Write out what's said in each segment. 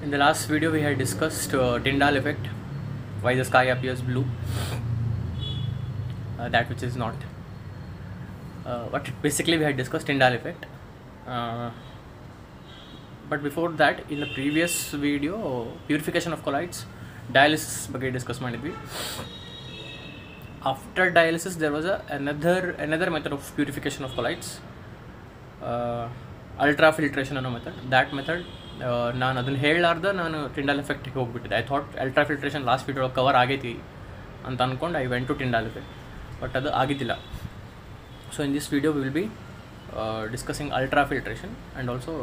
In the last video we had discussed Tyndall effect, why the sky appears blue, that which is not. But basically we had discussed Tyndall effect. But before that, in the previous video, purification of colloids, dialysis ಬಗ್ಗೆ discuss ಮಾಡಿದ್ವಿ. After dialysis there was another method of purification of colloids, ultrafiltration ಅನ್ನೋ method. That method ನಾನು ಅದನ್ನು ಹೇಳಲಾರ್ದೆ ನಾನು Tyndall ಎಫೆಕ್ಟಿಗೆ ಹೋಗ್ಬಿಟ್ಟಿದ್ದೆ. I thought ultrafiltration last video cover ಆಗೈತಿ ಅಂತ ಅಂದ್ಕೊಂಡು I went to Tyndall effect, but ಅದು ಆಗಿದ್ದಿಲ್ಲ. So in this video we will be discussing ultrafiltration and also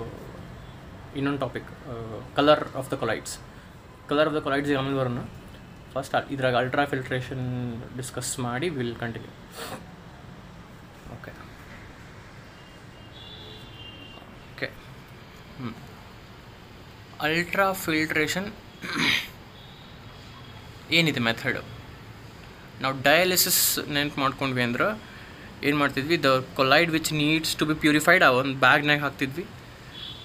ಇನ್ನೊಂದು topic, colour of the colloids. Colour of the colloids ಆಮೇಲೆ ಬರೋಣ. First ಇದ್ರಾಗ ultrafiltration discuss ಮಾಡಿ will continue. Okay okay ultrafiltration ಏನಿದೆ method? ನಾವು dialysis ನೆನ್ಪು ಮಾಡ್ಕೊಂಡ್ವಿ ಅಂದ್ರೆ ಏನು ಮಾಡ್ತಿದ್ವಿ, the colloid which needs to be purified ಆ ಒಂದು ಬ್ಯಾಗ್ನಾಗ ಹಾಕ್ತಿದ್ವಿ.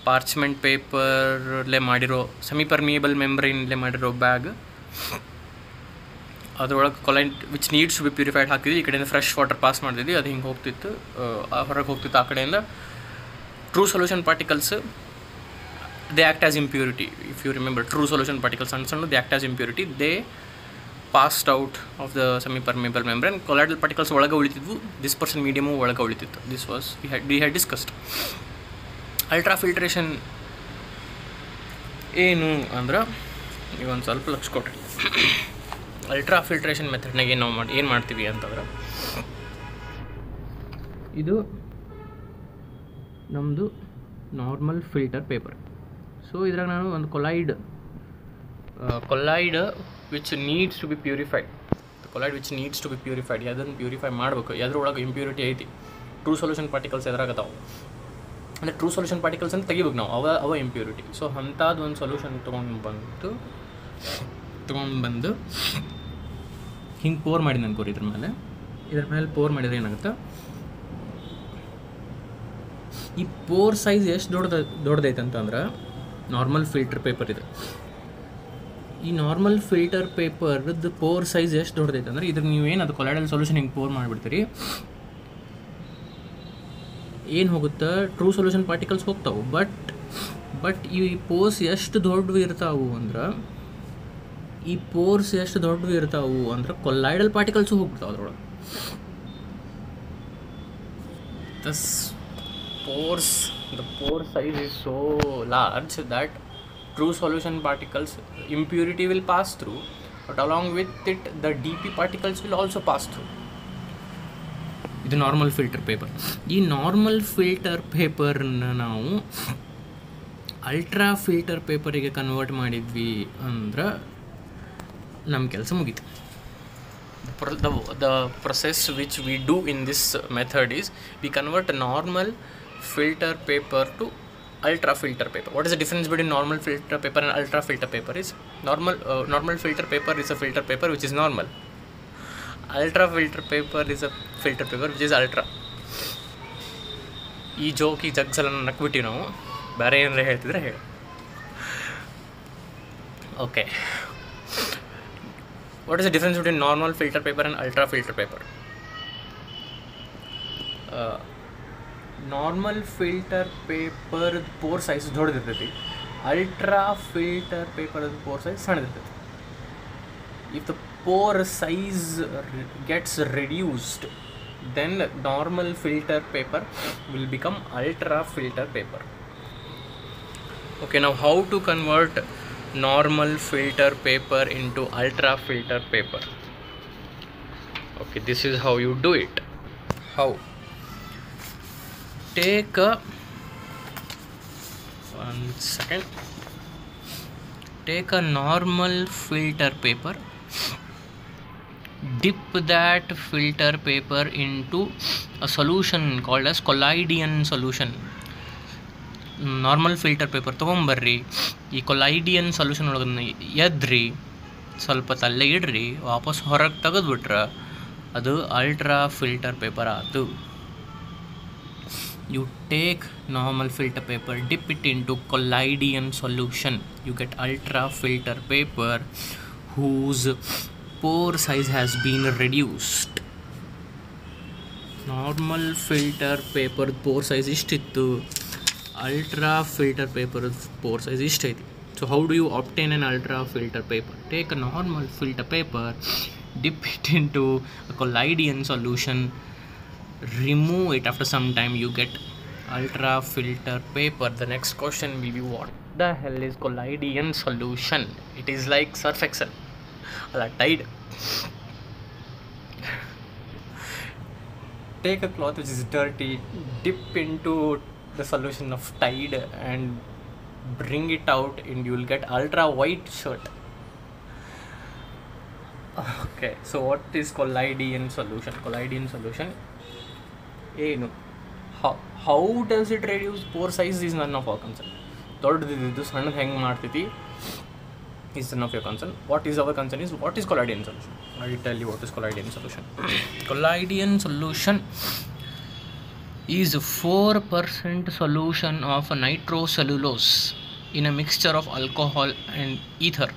ಪಾರ್ಚ್ಮೆಂಟ್ ಪೇಪರ್ಲೇ ಮಾಡಿರೋ ಸೆಮಿಪರ್ಮಿಯಬಲ್ ಮೆಂಬ್ರೈನ್ಲೇ ಮಾಡಿರೋ ಬ್ಯಾಗ್, ಅದರೊಳಗೆ colloid which needs to be purified ಹಾಕ್ತಿದ್ವಿ. ಈ ಕಡೆಯಿಂದ ಫ್ರೆಶ್ ವಾಟರ್ ಪಾಸ್ ಮಾಡ್ತಿದ್ವಿ, ಅದು ಹಿಂಗೆ ಹೋಗ್ತಿತ್ತು, ಹೊರಗೆ ಹೋಗ್ತಿತ್ತು. ಆ ಕಡೆಯಿಂದ true solution particles they act as impurity. If you remember, true solution particles and they act as impurity. They passed out of the semi-permeable membrane. Colloidal particles ಒಳಗೆ ಉಳಿತಿದ್ವು, dispersion medium ಒಳಗೆ ಉಳಿತಿತ್ತು. This was we had discussed. ಅಲ್ಟ್ರಾಫಿಲ್ಟ್ರೇಷನ್ ಏನು ಅಂದ್ರೆ ಈಗ ಒಂದು ಸ್ವಲ್ಪ ಲಕ್ಷ ಕೊಟ್ರಿ. ಅಲ್ಟ್ರಾಫಿಲ್ಟ್ರೇಷನ್ ಮೆಥಡ್ನಾಗ ಏನು ಮಾಡ್ತೀವಿ ಅಂತಂದ್ರೆ, ಇದು ನಮ್ಮದು ನಾರ್ಮಲ್ ಫಿಲ್ಟರ್ ಪೇಪರ್. ಸೊ ಇದ್ರಾಗ ನಾನು ಒಂದು colloid which needs to be purified, colloid which needs to be purified, ಅದನ್ನು ಪ್ಯೂರಿಫೈ ಮಾಡಬೇಕು. ಅದ್ರೊಳಗೆ ಇಂಪ್ಯೂರಿಟಿ ಐತಿ. ಟ್ರೂ ಸೊಲ್ಯೂಷನ್ ಪಾರ್ಟಿಕಲ್ಸ್ ಎದುರಾಗತ್ತಾವೆ ಅಂದರೆ ಟ್ರೂ ಸೊಲ್ಯೂಷನ್ ಪಾರ್ಟಿಕಲ್ಸ್ ಅಂತ ತೆಗಿಬೇಕು ನಾವು, ಅವ ಇಂಪ್ಯೂರಿಟಿ. ಸೊ ಅಂಥದ್ದು ಒಂದು ಸೊಲ್ಯೂಷನ್ ತೊಗೊಂಡು ಬಂದು ಹಿಂಗೆ ಪೋರ್ ಮಾಡಿದ್ದು ಅನ್ಕೋರಿ. ಇದ್ರ ಮೇಲೆ ಪೋರ್ ಮಾಡಿದ್ರೆ ಏನಾಗುತ್ತೆ, ಈ ಪೋರ್ ಸೈಜ್ ಎಷ್ಟು ದೊಡ್ಡದೈತೆ ಅಂತಂದ್ರೆ ನಾರ್ಮಲ್ ಫಿಲ್ಟರ್ ಪೇಪರ್ ಇದೆ. ಈ ನಾರ್ಮಲ್ ಫಿಲ್ಟರ್ ಪೇಪರ್ದು ಪೋರ್ ಸೈಜ್ ಎಷ್ಟು ದೊಡ್ಡದೈತೆ ಅಂದ್ರೆ, ಇದ್ರ ನೀವೇನು ಅದು ಕೊಲೈಡಲ್ ಸೊಲ್ಯೂಷನ್ ಹಿಂಗೆ ಪೋರ್ ಮಾಡಿಬಿಡ್ತೀರಿ, ಏನು ಹೋಗುತ್ತೆ, ಟ್ರೂ ಸೊಲ್ಯೂಷನ್ ಪಾರ್ಟಿಕಲ್ಸ್ ಹೋಗ್ತಾವೆ. ಬಟ್ ಈ ಪೋರ್ಸ್ ಎಷ್ಟು ದೊಡ್ಡವು ಇರ್ತಾವು ಅಂದ್ರೆ, ಕೊಲೈಡಲ್ ಪಾರ್ಟಿಕಲ್ಸು ಹೋಗ್ಬಿಡ್ತಾವೆ ಅದ್ರೊಳಗೆ. The pore size is so large that true solution particles impurity will pass through, but along with it the DP particles will also pass through. ಇದು normal filter paper. ಈ normal filter ಪೇಪರ್ನ ನಾವು ultra filter ಪೇಪರಿಗೆ convert ಮಾಡಿದ್ವಿ ಅಂದ್ರೆ ನಮ್ಮ ಕೆಲಸ ಮುಗೀತು. The process which we do in this method is we convert a normal filter paper to ultra filter paper. What is the difference between normal filter paper and ultra filter paper? Is normal filter paper is a filter paper which is normal. Ultra filter paper is a filter paper which is ultra. ಈ joke ಈ ಜಗ್ಸ್ ಎಲ್ಲ ನಕ್ಬಿಟ್ಟು ನಾವು ಬೇರೆ ಏನಾರ ಹೇಳ್ತಿದ್ರೆ ಹೇಳಿ. Okay, what is the difference between normal filter paper and ultra filter paper? Normal filter paper pore size ದೊಡ್ಡದಿರ್ತೈತಿ, ultra filter paper pore size ಸಣ್ಣದಿರ್ತೈತಿ. If the pore size gets reduced, then normal filter paper will become ultra filter paper. Okay, now how to convert normal filter paper into ultra filter paper? Okay, this is how you do it. How? Take a normal filter paper, dip that filter paper into a solution called as colloidal solution. Normal filter paper ತೊಗೊಂಬರ್ರಿ, ಈ collodion solution ಒಳಗೆ ಎದ್ರಿ, ಸ್ವಲ್ಪ ತಲೆ ಇಡ್ರಿ, ವಾಪಸ್ ಹೊರಗೆ ತೆಗೆದ್ಬಿಟ್ರೆ ಅದು ultra filter paper ಆಯಿತು. you take normal filter paper, dip it into collodion solution, you get ultra filter paper whose pore size has been reduced. Normal filter paper pore size ಇಷ್ಟಿತ್ತು, ultra filter paper pore size ಇಷ್ಟೈತಿ. So how do you obtain an ultra filter paper? Take a normal filter paper, dip it into a collodion solution, remove it. After some time you get ultra filter paper. The next question will be, what the hell is collodion solution? It is like Surf Excel, Tide. Take a cloth which is dirty, dip into the solution of Tide and bring it out, and you will get ultra white shirt. Okay, so what is collodion solution? Collodion solution, ಏನು, how does it reduce pore size is none of our concern. ದೊಡ್ಡದಿದ್ದು ಸಣ್ಣದು ಹೆಂಗೆ ಮಾಡ್ತೈತಿ is none of your concern. What is our concern is, what is collodion solution? I will tell you what is collodion solution. Collodion solution is 4% solution of nitrocellulose in a mixture of alcohol and ether.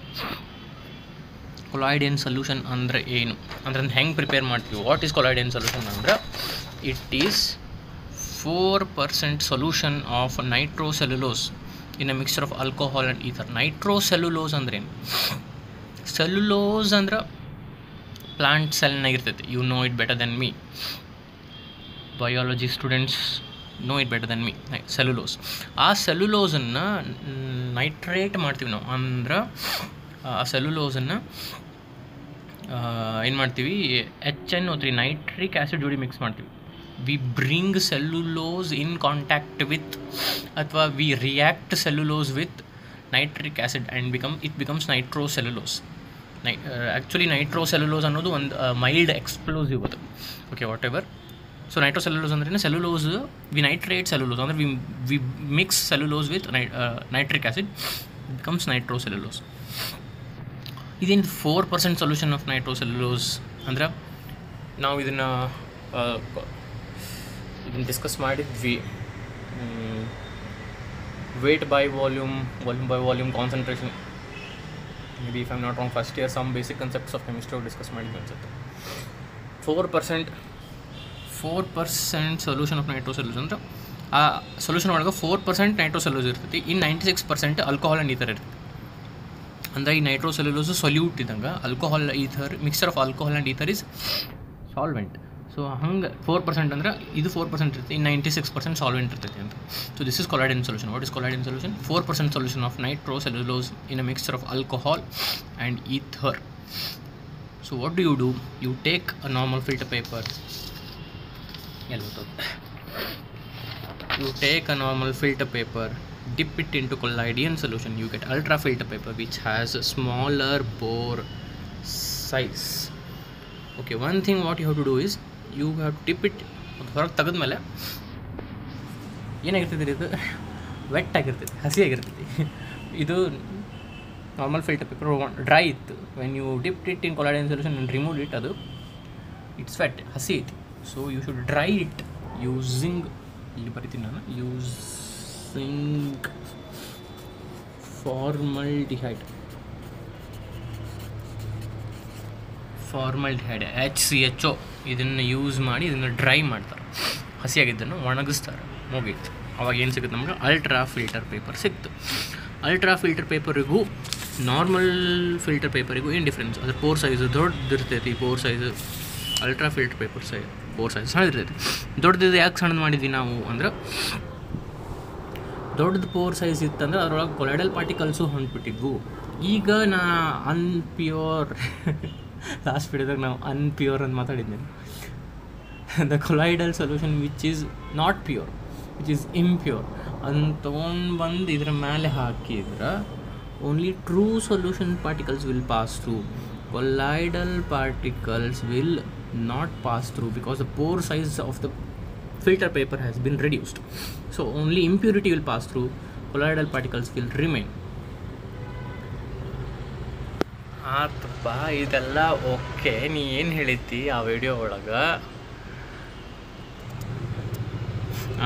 Collodion solution ಅಂದರೆ ಏನು ಅಂದ್ರೆ ಹೆಂಗೆ prepare ಮಾಡ್ತೀವಿ? What is collodion solution ಅಂದ್ರೆ, it is 4% solution of nitrocellulose in a mixture of alcohol and ether. Nitrocellulose ಅಂದ್ರೆ ಏನು? Cellulose ಅಂದ್ರೆ plant ಸೆಲ್ನಾಗ ಇರ್ತೈತಿ. You know it better than me. Biology students know it better than me. Cellulose, ಆ ಸೆಲ್ಯುಲೋಸನ್ನು nitrate ಮಾಡ್ತೀವಿ ನಾವು. ಅಂದ್ರೆ ಆ ಸೆಲ್ಯುಲೋಸನ್ನು ಏನು ಮಾಡ್ತೀವಿ, HNO3 ನೈಟ್ರಿಕ್ ಆ್ಯಸಿಡ್ ಜೋಡಿ ಮಿಕ್ಸ್ ಮಾಡ್ತೀವಿ. We bring cellulose in contact with, ಅಥವಾ we react cellulose with nitric acid and it becomes nitrocellulose. Actually nitrocellulose ಅನ್ನೋದು ಒಂದು ಮೈಲ್ಡ್ ಎಕ್ಸ್ಪ್ಲೋಸಿವ್ ಅದು. Okay, whatever. So nitrocellulose ಅಂದ್ರೆ ಸೆಲ್ಯುಲೋಸ್, ವಿ ನೈಟ್ರೇಟ್ ಸೆಲ್ಯುಲೋಸ್ ಅಂದರೆ we mix cellulose with nitric acid, becomes nitrocellulose. ಇದೇನು 4% solution of ನೈಟ್ರೋಸೆಲ್ಯುಲೋಸ್ ಅಂದ್ರೆ, ನಾವು ಇದನ್ನು discuss ಮಾಡಿದ್ವಿ. Weight by volume, volume by volume, concentration. May be if I am not wrong, first year some basic concepts of chemistry discuss ಮಾಡಿದ್ವಿ ಅನ್ಸುತ್ತೆ. 4% solution of ನೈಟ್ರೋಸೆಲ್ಯೂಸ್ ಅಂದರೆ, ಆ solution ಒಳಗೆ 4% ನೈಟ್ರೋಸೆಲ್ಯೂಸ್ ಇರ್ತೈತಿ, ಇನ್ನು 96% ಆಲ್ಕೋಹಾಲ್ ಆ್ಯಂಡ್ ಈಥರ್ ಇರ್ತೈತಿ. ಅಂದರೆ ಈ ನೈಟ್ರೋಸೆಲ್ಯುಲೋಸ್ ಸೊಲ್ಯೂಟ್ ಇದ್ದಂಗೆ, alcohol ether, mixture of alcohol and ether is solvent. So ಹಂಗೆ 4% ಅಂದರೆ ಇದು 4% ಇರ್ತೈತಿ, ಇನ್ನು 96% ಸಾಲ್ವೆಂಟ್ ಇರ್ತೈತಿ ಅಂತ. So this is collodion solution. What is collodion solution? 4% solution of nitrocellulose in a mixture of alcohol and ether. So what do? You take a normal filter paper. You take a normal filter paper, dip it into collodion solution, you get ultra filter paper which has a smaller pore size. Okay, one thing what you have to do is, you have to dip it. ಹೊರಗೆ ತೆಗೆದ್ಮೇಲೆ ಏನಾಗಿರ್ತೈತಿ, ಇದು vet ಆಗಿರ್ತೈತಿ, ಹಸಿ ಆಗಿರ್ತೈತಿ. ಇದು normal filter paper dry ಇತ್ತು. When you dipped it in collodion solution and removed it, ಅದು it's wet, ಹಸಿ ಐತಿ. So you should dry it using, ಇಲ್ಲಿ ಬರಿತೀನಿ ನಾನು, ಯೂಸಿಂಗ್ ಫಾರ್ಮಲ್ಡಿಹೈಡ್, HCHO ಇದನ್ನು ಯೂಸ್ ಮಾಡಿ ಇದನ್ನು ಡ್ರೈ ಮಾಡ್ತಾರೆ. ಹಸಿಯಾಗಿದ್ದನ್ನು ಒಣಗಿಸ್ತಾರೆ, ಮುಗೀತು. ಅವಾಗ ಏನು ಸಿಗುತ್ತೆ ನಮ್ಗೆ? ಅಲ್ಟ್ರಾ ಫಿಲ್ಟರ್ ಪೇಪರ್ ಸಿಕ್ತು. ಅಲ್ಟ್ರಾ ಫಿಲ್ಟರ್ ಪೇಪರಿಗೂ ನಾರ್ಮಲ್ ಫಿಲ್ಟರ್ ಪೇಪರಿಗೂ ಏನು ಡಿಫ್ರೆನ್ಸ್? ಅದ್ರ ಪೋರ್ ಸೈಜು ದೊಡ್ಡದಿರ್ತೈತಿ. Pore size ultra filter paper pore size ಸಣ್ಣದಿರ್ತೈತಿ. ದೊಡ್ಡದಿದ್ದು ಯಾಕೆ ಸಣ್ಣದು ಮಾಡಿದ್ವಿ ನಾವು ಅಂದ್ರೆ, ದೊಡ್ಡದು ಪೋರ್ ಸೈಜ್ ಇತ್ತಂದ್ರೆ ಅದರೊಳಗೆ ಕೊಲಾಯ್ಡಲ್ ಪಾರ್ಟಿಕಲ್ಸು ಹೊಂದ್ಬಿಟ್ಟಿದ್ವು. ಈಗ ನಾ ಅನ್ಪ್ಯೂರ್ ಲಾಸ್ಟ್ ವಿಡಿಯೋದಾಗ ನಾವು ಅನ್ಪ್ಯೂರ್ ಅಂತ ಮಾತಾಡಿದ್ದೇನೆ. The colloidal solution which is not pure, which is impure ಅಂತ ತೊಗೊಂಡು ಬಂದು ಇದರ ಮೇಲೆ ಹಾಕಿದ್ರೆ only true solution particles will pass through. colloidal particles will not pass through because the pore size of the filter paper has been reduced. So only impurity will pass through, colloidal particles will remain. ಆತಪ್ಪ, ಇದೆಲ್ಲ okay. ನೀ ಏನು ಹೇಳಿತಿ ಆ video ಒಳಗೆ?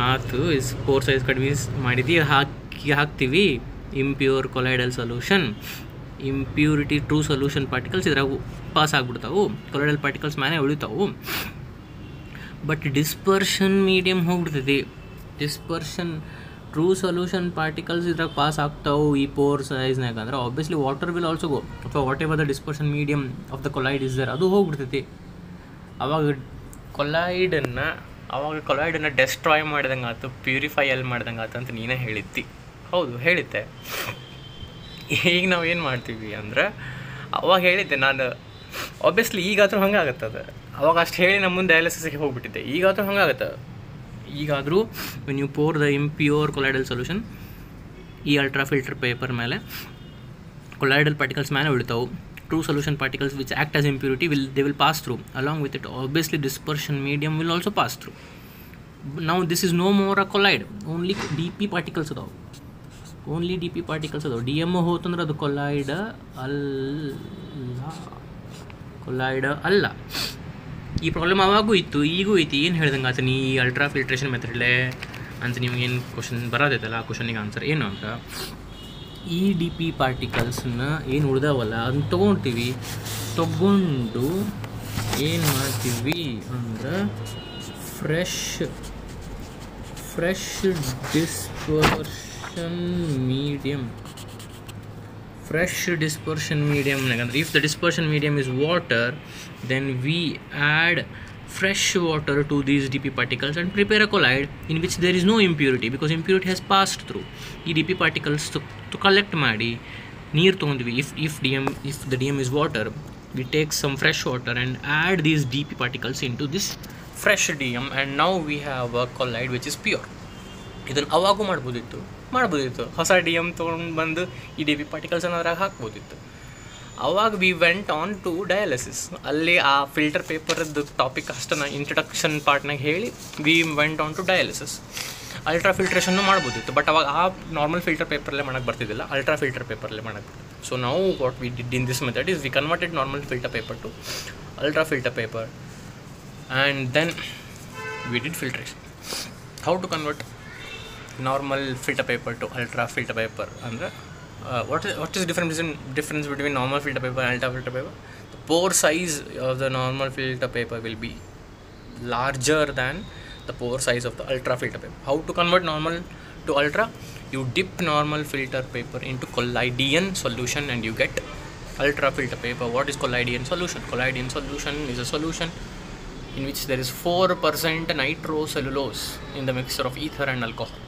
ಆತು is four size ಕಡಿಮೆ ಮಾಡಿದ್ದು ಹಾಕ್ತೀವಿ impure colloidal solution, impurity true solution particles ಇದ್ರಾಗ ಪಾಸ್ ಆಗ್ಬಿಡ್ತಾವು, ಕೊಲೈಡಲ್ ಪಾರ್ಟಿಕಲ್ಸ್ ಮೇಲೆ ಉಳಿತಾವು. ಬಟ್ ಡಿಸ್ಪರ್ಷನ್ ಮೀಡಿಯಮ್ ಹೋಗ್ಬಿಡ್ತೈತಿ. ಡಿಸ್ಪರ್ಷನ್ ಟ್ರೂ ಸೊಲ್ಯೂಷನ್ ಪಾರ್ಟಿಕಲ್ಸ್ ಇದ್ರಾಗ ಪಾಸ್ ಆಗ್ತಾವೆ ಈ ಪೋರ್ ಸೈಜ್ನಾಗ. ಅಂದ್ರೆ obviously water will also go, ಅಥವಾ whatever the dispersion medium of the colloid is there, ಅದು ಹೋಗ್ಬಿಡ್ತೈತಿ. ಅವಾಗ ಕೊಲೈಡನ್ನು ಡೆಸ್ಟ್ರಾಯ್ ಮಾಡ್ದಂಗೆ ಆಯ್ತು, ಪ್ಯೂರಿಫೈ ಎಲ್ಲಿ ಮಾಡ್ದಂಗೆ ಆಯ್ತು ಅಂತ ನೀನೇ ಹೇಳಿದ್ದಿ. ಹೌದು ಹೇಳಿದ್ದೆ. ಈಗ ನಾವು ಏನು ಮಾಡ್ತೀವಿ ಅಂದ್ರೆ, ಅವಾಗ ಹೇಳಿದ್ದೆ ನಾನು, ಆಬ್ವಿಯಸ್ಲಿ ಈಗಾದರೂ ಹಂಗಾಗತ್ತದ. ಅವಾಗ ಅಷ್ಟು ಹೇಳಿ ನಮ್ಮ ಮುಂದೆ ಡಯಾಲಿಸಿಸ್ಗೆ ಹೋಗ್ಬಿಟ್ಟಿದ್ದೆ. ಈಗಾದರೂ ಹಂಗಾಗತ್ತೆ. ಈಗಾದರೂ when you pour the impure colloidal solution, ಈ ಅಲ್ಟ್ರಾ ಫಿಲ್ಟರ್ ಪೇಪರ್ ಮೇಲೆ ಕೊಲೈಡಲ್ ಪಾರ್ಟಿಕಲ್ಸ್ ಮೇಲೆ ಉಳಿತಾವು. True solution particles which act as impurity will pass through. Along with it, obviously dispersion medium will also pass through. Now this is no more a collide. Only DP particles ಅದಾವು. Only DP particles ಅದಾವು. DMO ಹೋತಂದ್ರೆ ಅದು collide ಅಲ್ಲ. ಈ problem ಅವಾಗೂ ಇತ್ತು, ಈಗೂ ಐತಿ. ಏನು ಹೇಳ್ದಂಗೆ ಆತ ನೀ ಅಲ್ಟ್ರಾ ಫಿಲ್ಟ್ರೇಷನ್ ಮೆಥಡ್ಲೇ ಅಂತ ನಿಮ್ಗೇನು ಕ್ವಶನ್ ಬರೋದೈತಲ್ಲ, ಆ ಕ್ವಶನಿಗೆ ಆನ್ಸರ್ ಏನು ಅಂತ, ಈ ಡಿ ಪಿ ಪಾರ್ಟಿಕಲ್ಸನ್ನ ಏನು ಉಳ್ದಾವಲ್ಲ ಅದನ್ನ ತೊಗೊಂಡು ಏನು ಮಾಡ್ತೀವಿ ಅಂದ್ರೆ ಫ್ರೆಶ್ ಡಿಸ್ಪರ್ಷನ್ ಮೀಡಿಯಮ್ನಾಗ, ಅಂದರೆ if the dispersion medium is water, then we add fresh water to these DP particles and prepare a collide in which there is no impurity, because impurity has passed through. ಈ DP particles to collect ಮಾಡಿ ನೀರು ತೊಗೊಂಡ್ವಿ. if the DM is water, we take some fresh water and add these DP particles into this fresh DM, and now we have a collide which is pure. ಇದನ್ನು ಅವಾಗೂ ಮಾಡ್ಬೋದಿತ್ತು. ಹೊಸ DM ತೊಗೊಂಡು ಬಂದು ಈ DP particles ಅದ್ರಾಗ ಹಾಕ್ಬೋದಿತ್ತು. ಅವಾಗ we went on to dialysis. ಅಲ್ಲಿ ಆ ಫಿಲ್ಟರ್ ಪೇಪರ್ದು ಟಾಪಿಕ್ ಅಷ್ಟನ್ನು ಇಂಟ್ರಡಕ್ಷನ್ ಪಾರ್ಟ್ನಾಗ ಹೇಳಿ we went on to dialysis. Ultra ಫಿಲ್ಟ್ರೇಷನ್ನು ಮಾಡ್ಬೋದಿತ್ತು, ಬಟ್ ಅವಾಗ ಆ ನಾರ್ಮಲ್ ಫಿಲ್ಟರ್ ಪೇಪರ್ಲ್ಲೇ ಮಾಡೋಕ್ಕೆ ಬರ್ತಿದ್ದಿಲ್ಲ, ಅಲ್ಟ್ರಾ ಫಿಲ್ಟರ್ ಪೇಪರ್ಲ್ಲೇ ಮಾಡೋಕ್ಕೆ ಬರ್ತಿತ್ತು. ಸೊ ನಾವು what we did in this method is we converted normal filter paper to ultra filter paper, and then we did filtration. How to convert normal filter paper to ultra filter paper ಅಂದರೆ, what is the difference between normal filter paper and ultra filter paper? The pore size of the normal filter paper will be larger than the pore size of the ultra filter paper. How to convert normal to ultra? You dip normal filter paper into collodion solution and you get ultra filter paper. What is collodion solution? Collodion solution is a solution in which there is 4% nitrocellulose in the mixture of ether and alcohol.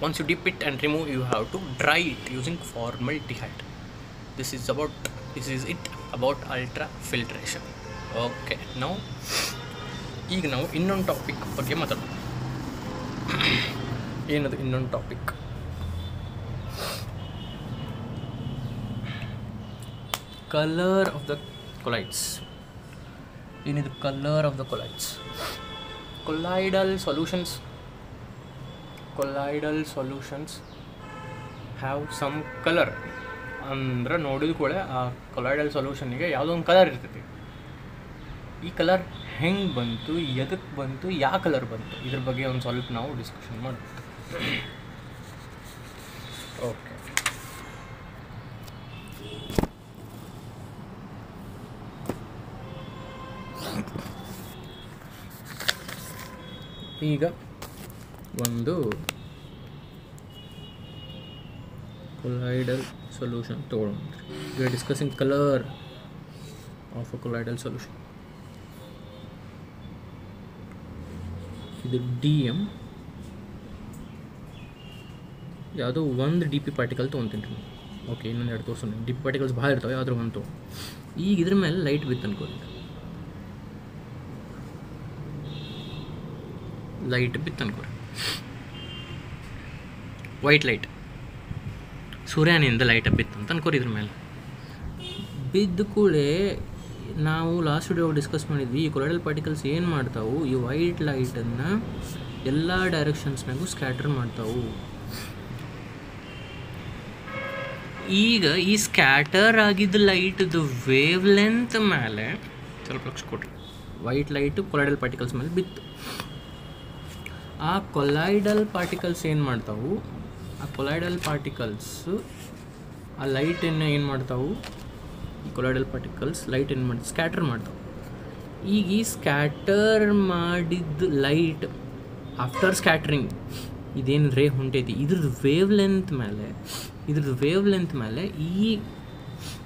Once you dip it and remove, you have to dry it using formaldehyde. This is it about ultra filtration. Okay, now ಈಗ ನಾವು ಇನ್ನೊಂದು topic ಬಗ್ಗೆ ಮಾತಾಡೋಣ. ಏನದು ಇನ್ನೊಂದು topic? Colour of the colloids. ಏನಿದು colour of the colloids? Colloidal solutions have some color. ಅಂದ್ರೆ ನೋಡಿದ ಕೂಡ ಆ ಕೊಲೈಡಲ್ ಸೊಲ್ಯೂಷನ್ಗೆ ಯಾವುದೋ ಒಂದು ಕಲರ್ ಇರ್ತೈತಿ. ಈ ಕಲರ್ ಹೆಂಗೆ ಬಂತು, ಎದಕ್ಕೆ ಬಂತು, ಯಾವ ಕಲರ್ ಬಂತು, ಇದ್ರ ಬಗ್ಗೆ ಒಂದು ಸ್ವಲ್ಪ ನಾವು ಡಿಸ್ಕಷನ್ ಮಾಡೋಣ. ಓಕೆ, ಈಗ ಒಂದು colloidal solution ತಗೊಳ್ಳೋಣ. We are discussing color of a colloidal solution. ಇದು DM, ಯಾವುದೋ ಒಂದು ಡಿ ಪಿ ಪಾರ್ಟಿಕಲ್ ತೊಗೊತೀನಿ ರೀ. ಓಕೆ, ಇನ್ನೊಂದು ಎರಡು ತೋರಿಸೋಣ. ಡಿ ಪಿ ಪಾರ್ಟಿಕಲ್ಸ್ ಭಾಳ ಇರ್ತಾವೆ, ಯಾವ್ದ್ರ ಒಂದು ತೊಗೊಂಡು ಈಗ ಇದ್ರ ಮೇಲೆ ಲೈಟ್ ಬಿತ್ತು ಅನ್ಕೊಳ್ಳಿ. ವೈಟ್ ಲೈಟ್ ಸೂರ್ಯನಿಂದ ಲೈಟ್ ಬಿತ್ತು ಅಂತ ಅನ್ಕೋರಿ. ಇದ್ರ ಮೇಲೆ ಬಿದ್ದ ಕೂಡಲೇ ನಾವು ಲಾಸ್ಟ್ ವಿಡಿಯೋ ಡಿಸ್ಕಸ್ ಮಾಡಿದ್ವಿ, ಈ ಕೊಲೈಡಲ್ ಪಾರ್ಟಿಕಲ್ಸ್ ಏನು ಮಾಡ್ತಾವು, ಈ ವೈಟ್ ಲೈಟನ್ನು ಎಲ್ಲ ಡೈರೆಕ್ಷನ್ಸ್ನಾಗೂ ಸ್ಕ್ಯಾಟರ್ ಮಾಡ್ತಾವು. ಈಗ ಈ ಸ್ಕ್ಯಾಟರ್ ಆಗಿದ್ದ ಲೈಟ್ದು ವೇವ್ ಲೆಂತ್ ಮೇಲೆ ಸ್ವಲ್ಪ ಲಕ್ಷ ಕೊಡ್ರಿ. ವೈಟ್ ಲೈಟು ಕೊಲೈಡಲ್ ಪಾರ್ಟಿಕಲ್ಸ್ ಮೇಲೆ ಬಿತ್ತು. ಆ ಕೊಲೈಡಲ್ ಪಾರ್ಟಿಕಲ್ಸ್ ಏನು ಮಾಡ್ತಾವು, ಆ ಕೊಲೈಡಲ್ ಪಾರ್ಟಿಕಲ್ಸ್ ಆ ಲೈಟನ್ನು ಏನು ಮಾಡ್ತಾವು, ಈ ಕೊಲೈಡಲ್ ಪಾರ್ಟಿಕಲ್ಸ್ ಲೈಟ್ ಏನು ಮಾಡಿ ಸ್ಕ್ಯಾಟರ್ ಮಾಡ್ತಾವೆ. ಈಗ ಈ ಸ್ಕ್ಯಾಟರ್ ಮಾಡಿದ ಲೈಟ್ ಆಫ್ಟರ್ ಸ್ಕ್ಯಾಟ್ರಿಂಗ್ ಇದೇನು ರೇ ಹೊಂಟೈತಿ ಇದ್ರದ್ದು ವೇವ್ ಲೆಂತ್ ಮೇಲೆ ಈ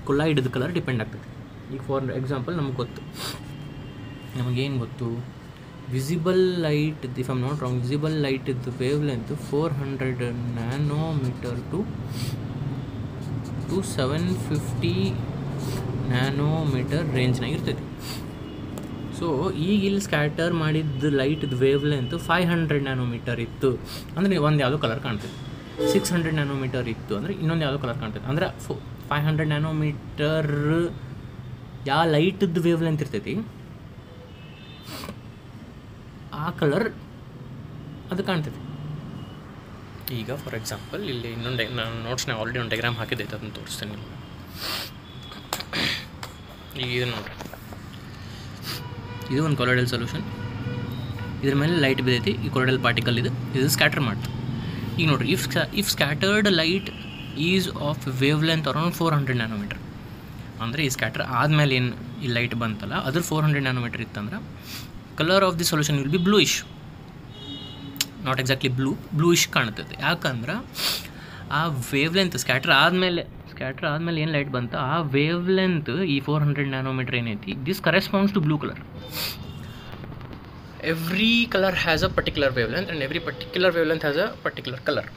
ಕೊಲೈಡ್ದು ಕಲರ್ ಡಿಪೆಂಡ್ ಆಗ್ತದೆ. ಈಗ ಫಾರ್ ಎಕ್ಸಾಂಪಲ್ ನಮಗೇನು ಗೊತ್ತು, visible light, if I'm not wrong, visible light ಇದ್ದು wave length 400 nanometre to 750 nanometre ರೇಂಜ್ನಾಗ ಇರ್ತೈತಿ. ಸೊ ಈಗ ಇಲ್ಲಿ ಸ್ಕ್ಯಾಟರ್ ಮಾಡಿದ್ದು ಲೈಟ್ದು ವೇವ್ ಲೆಂತ್ 500 ನ್ಯಾನೋಮೀಟರ್ ಇತ್ತು ಅಂದರೆ ಒಂದು ಯಾವುದೋ ಕಲರ್ ಕಾಣ್ತದೆ. 600 ನ್ಯಾನೋಮೀಟರ್ ಇತ್ತು ಅಂದರೆ ಇನ್ನೊಂದು ಯಾವುದೋ ಕಲರ್ ಕಾಣ್ತದೆ. ಅಂದರೆ 500 ನ್ಯಾನೋಮೀಟರ್ ಯಾವ ಲೈಟ್ದು ವೇವ್ ಲೆಂತ್ ಇರ್ತೈತಿ ಆ ಕಲರ್ ಅದು ಕಾಣ್ತೈತಿ. ಈಗ ಫಾರ್ ಎಕ್ಸಾಂಪಲ್ ಇಲ್ಲಿ ಇನ್ನೊಂದು ನಾನು ನೋಟ್ಸ್ನಾಗ ಆಲ್ರೆಡಿ ಒಂದು ಡೈಗ್ರಾಮ್ ಹಾಕಿದ್ದೈತೆ, ಅದನ್ನು ತೋರಿಸ್ತೇನೆ ನಿಮಗೆ. ಈಗ ಇದು ನೋಡಿರಿ, ಇದು ಒಂದು ಕೊಲೈಡಲ್ ಸೊಲ್ಯೂಷನ್, ಇದ್ರ ಮೇಲೆ ಲೈಟ್ ಬಿದ್ದೈತಿ, ಈ ಕೊಲೈಡಲ್ ಪಾರ್ಟಿಕಲ್ ಇದು ಸ್ಕ್ಯಾಟರ್ ಮಾಡ್ತದೆ. ಈಗ ನೋಡಿರಿ, if scattered light is of wave length around 400 nanometre, ಅಂದರೆ ಈ ಸ್ಕ್ಯಾಟರ್ ಆದಮೇಲೆ ಏನು ಈ ಲೈಟ್ ಬಂತಲ್ಲ ಅದ್ರ 400 ನ್ಯಾನೋಮೀಟರ್ ಇತ್ತಂದ್ರೆ colour of the solution will be bluish, not exactly bluish ಕಾಣ್ತದೆ. ಯಾಕಂದ್ರೆ ಆ ವೇವ್ ಲೆಂತ್ ಸ್ಕ್ಯಾಟರ್ ಆದಮೇಲೆ ಏನು ಲೈಟ್ ಬಂತು ಆ ವೇವ್ ಲೆಂತ್ ಈ 400 ನ್ಯಾನೋಮೀಟರ್ ಏನೈತಿ, this corresponds to blue colour. Every colour has a particular wave length and every particular wave length has a particular colour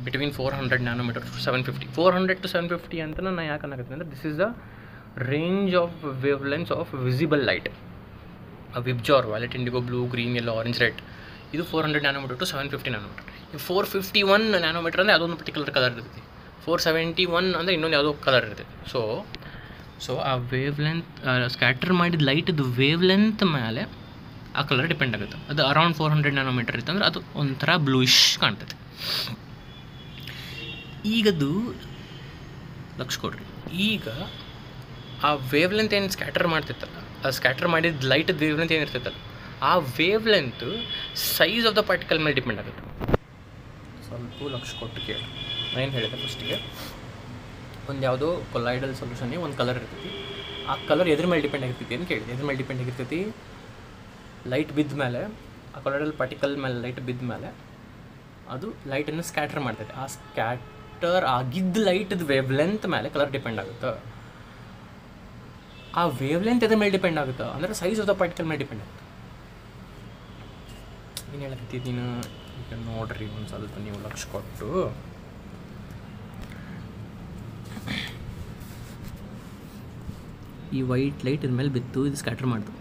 between 400 nanometre to 750. 400 to 750 ಅಂತ ನಾನು ಯಾಕೆ ಅನ್ನಕತ್ತೀನಿ ಅಂದರೆ this is the range of wave lengths of visible light. VIBGYOR, violet, indigo, blue, green, yellow, orange, red, ಇದು 400 nanometre to 750 nanometre. ಈ 451 nanometre ಅಂದರೆ ಅದೊಂದು particular colour ಇರ್ತೈತಿ. 471 ಅಂದರೆ ಇನ್ನೊಂದು ಯಾವುದೋ ಕಲರ್ ಇರ್ತೈತಿ. ಸೊ ಆ ವೇವ್ ಲೆಂತ್ ಸ್ಕ್ಯಾಟರ್ ಮಾಡಿದ ಲೈಟ್ದು ವೇವ್ ಲೆಂತ್ ಮೇಲೆ ಆ ಕಲರ್ ಡಿಪೆಂಡ್ ಆಗುತ್ತೆ. ಅದು ಅರೌಂಡ್ 400 ನ್ಯಾನೋಮೀಟರ್ ಇತ್ತಂದ್ರೆ ಅದು ಒಂಥರ ಬ್ಲೂಯಿಶ್ ಕಾಣ್ತೈತೆ. ಈಗದು ಲಕ್ಷ ಕೊಡ್ರಿ, ಈಗ ಆ ವೇವ್ ಲೆಂತ್ ಏನು ಸ್ಕ್ಯಾಟರ್ ಮಾಡ್ತಿತ್ತಲ್ಲ, ಆ ಸ್ಕ್ಯಾಟರ್ ಮಾಡಿದ ಲೈಟ್ದು ವೇವ್ ಲೆಂತ್ ಏನಿರ್ತೈತಲ್ಲ ಆ wave length size of the particle ಮೇಲೆ ಡಿಪೆಂಡ್ ಆಗುತ್ತೆ. ಸ್ವಲ್ಪ ಲಕ್ಷ ಕೊಟ್ಟು ಕೇಳಿ, ಏನು ಹೇಳಿದೆ ಫಸ್ಟಿಗೆ, ಒಂದು ಯಾವುದೋ ಕೊಲೈಡಲ್ ಸೊಲ್ಯೂಷನ್ಗೆ ಒಂದು ಕಲರ್ ಇರ್ತೈತಿ, ಆ ಕಲರ್ ಎದ್ರ ಮೇಲೆ ಡಿಪೆಂಡ್ ಆಗಿರ್ತೈತಿ ಅಂತ ಕೇಳಿದೆ. ಎದ್ರ ಮೇಲೆ ಡಿಪೆಂಡ್ ಆಗಿರ್ತೈತಿ, ಲೈಟ್ ಬಿದ್ದ ಮೇಲೆ, ಆ ಕೊಲೈಡಲ್ ಪಾರ್ಟಿಕಲ್ ಮೇಲೆ ಲೈಟ್ ಬಿದ್ದ ಮೇಲೆ ಅದು ಲೈಟನ್ನು ಸ್ಕ್ಯಾಟರ್ ಮಾಡ್ತೈತೆ. ಆ ಸ್ಕ್ಯಾಟರ್ ಆಗಿದ್ದ ಲೈಟ್ದು ವೇವ್ ಲೆಂತ್ ಮೇಲೆ ಕಲರ್ ಡಿಪೆಂಡ್ ಆಗುತ್ತೆ. ಆ ವೇವ್ ಲೆಂತ್ ಎದ್ರ ಮೇಲೆ ಡಿಪೆಂಡ್ ಆಗುತ್ತೆ ಅಂದರೆ ಸೈಜ್ ಆಫ್ ದ ಪಾರ್ಟಿಕಲ್ ಮೇಲೆ ಡಿಪೆಂಡ್ ಆಗುತ್ತೆ. ಏನು ಹೇಳಕತ್ತಿ ನೀನು, ಈಗ ನೋಡ್ರಿ ಒಂದು ಸ್ವಲ್ಪ ನೀವು ಲಕ್ಷ ಕೊಟ್ಟು, ಈ ವೈಟ್ ಲೈಟ್ ಇದ್ರ ಮೇಲೆ ಬಿತ್ತು, ಇದು ಸ್ಕ್ಯಾಟರ್ ಮಾಡ್ತು.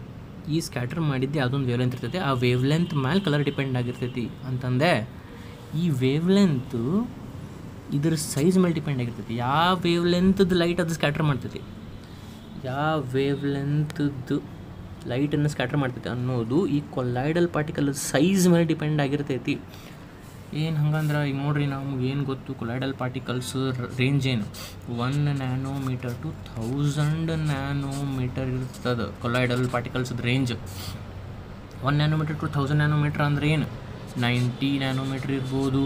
ಈ ಸ್ಕ್ಯಾಟರ್ ಮಾಡಿದ್ದು ಯಾವುದೊಂದು ವೇವ್ ಲೆಂತ್ ಇರ್ತೈತಿ, ಆ ವೇವ್ ಲೆಂತ್ ಮೇಲೆ ಕಲರ್ ಡಿಪೆಂಡ್ ಆಗಿರ್ತೈತಿ ಅಂತಂದೆ. ಈ ವೇವ್ ಲೆಂತು ಇದ್ರ ಸೈಜ್ ಮೇಲೆ ಡಿಪೆಂಡ್ ಆಗಿರ್ತೈತಿ. ಯಾವ ವೇವ್ ಲೆಂತ್ದು ಲೈಟ್ ಅದು ಸ್ಕ್ಯಾಟರ್ ಮಾಡ್ತೈತಿ, ಯಾವ ವೇವ್ ಲೆಂತ್ದು ಲೈಟನ್ನು ಸ್ಕ್ಯಾಟರ್ ಮಾಡ್ತೈತಿ ಅನ್ನೋದು ಈ ಕೊಲೈಡಲ್ ಪಾರ್ಟಿಕಲ್ ಸೈಜ್ ಮೇಲೆ ಡಿಪೆಂಡ್ ಆಗಿರ್ತೈತಿ. ಏನು ಹಂಗಂದ್ರೆ ಈಗ ನೋಡ್ರಿ, ನಮ್ಗೆ ಏನು ಗೊತ್ತು ಕೊಲೈಡಲ್ ಪಾರ್ಟಿಕಲ್ಸ್ ರೇಂಜ್ ಏನು, 1 ನ್ಯಾನೋಮೀಟರ್ ಟು 1000 ನ್ಯಾನೋಮೀಟರ್ ಇರ್ತದೆ ಕೊಲೈಡಲ್ ಪಾರ್ಟಿಕಲ್ಸ್ದು ರೇಂಜ್. 1 ನ್ಯಾನೋಮೀಟರ್ ಟು 1000 ನ್ಯಾನೋಮೀಟರ್ ಅಂದರೆ ಏನು, 90 ನ್ಯಾನೋಮೀಟರ್ ಇರ್ಬೋದು,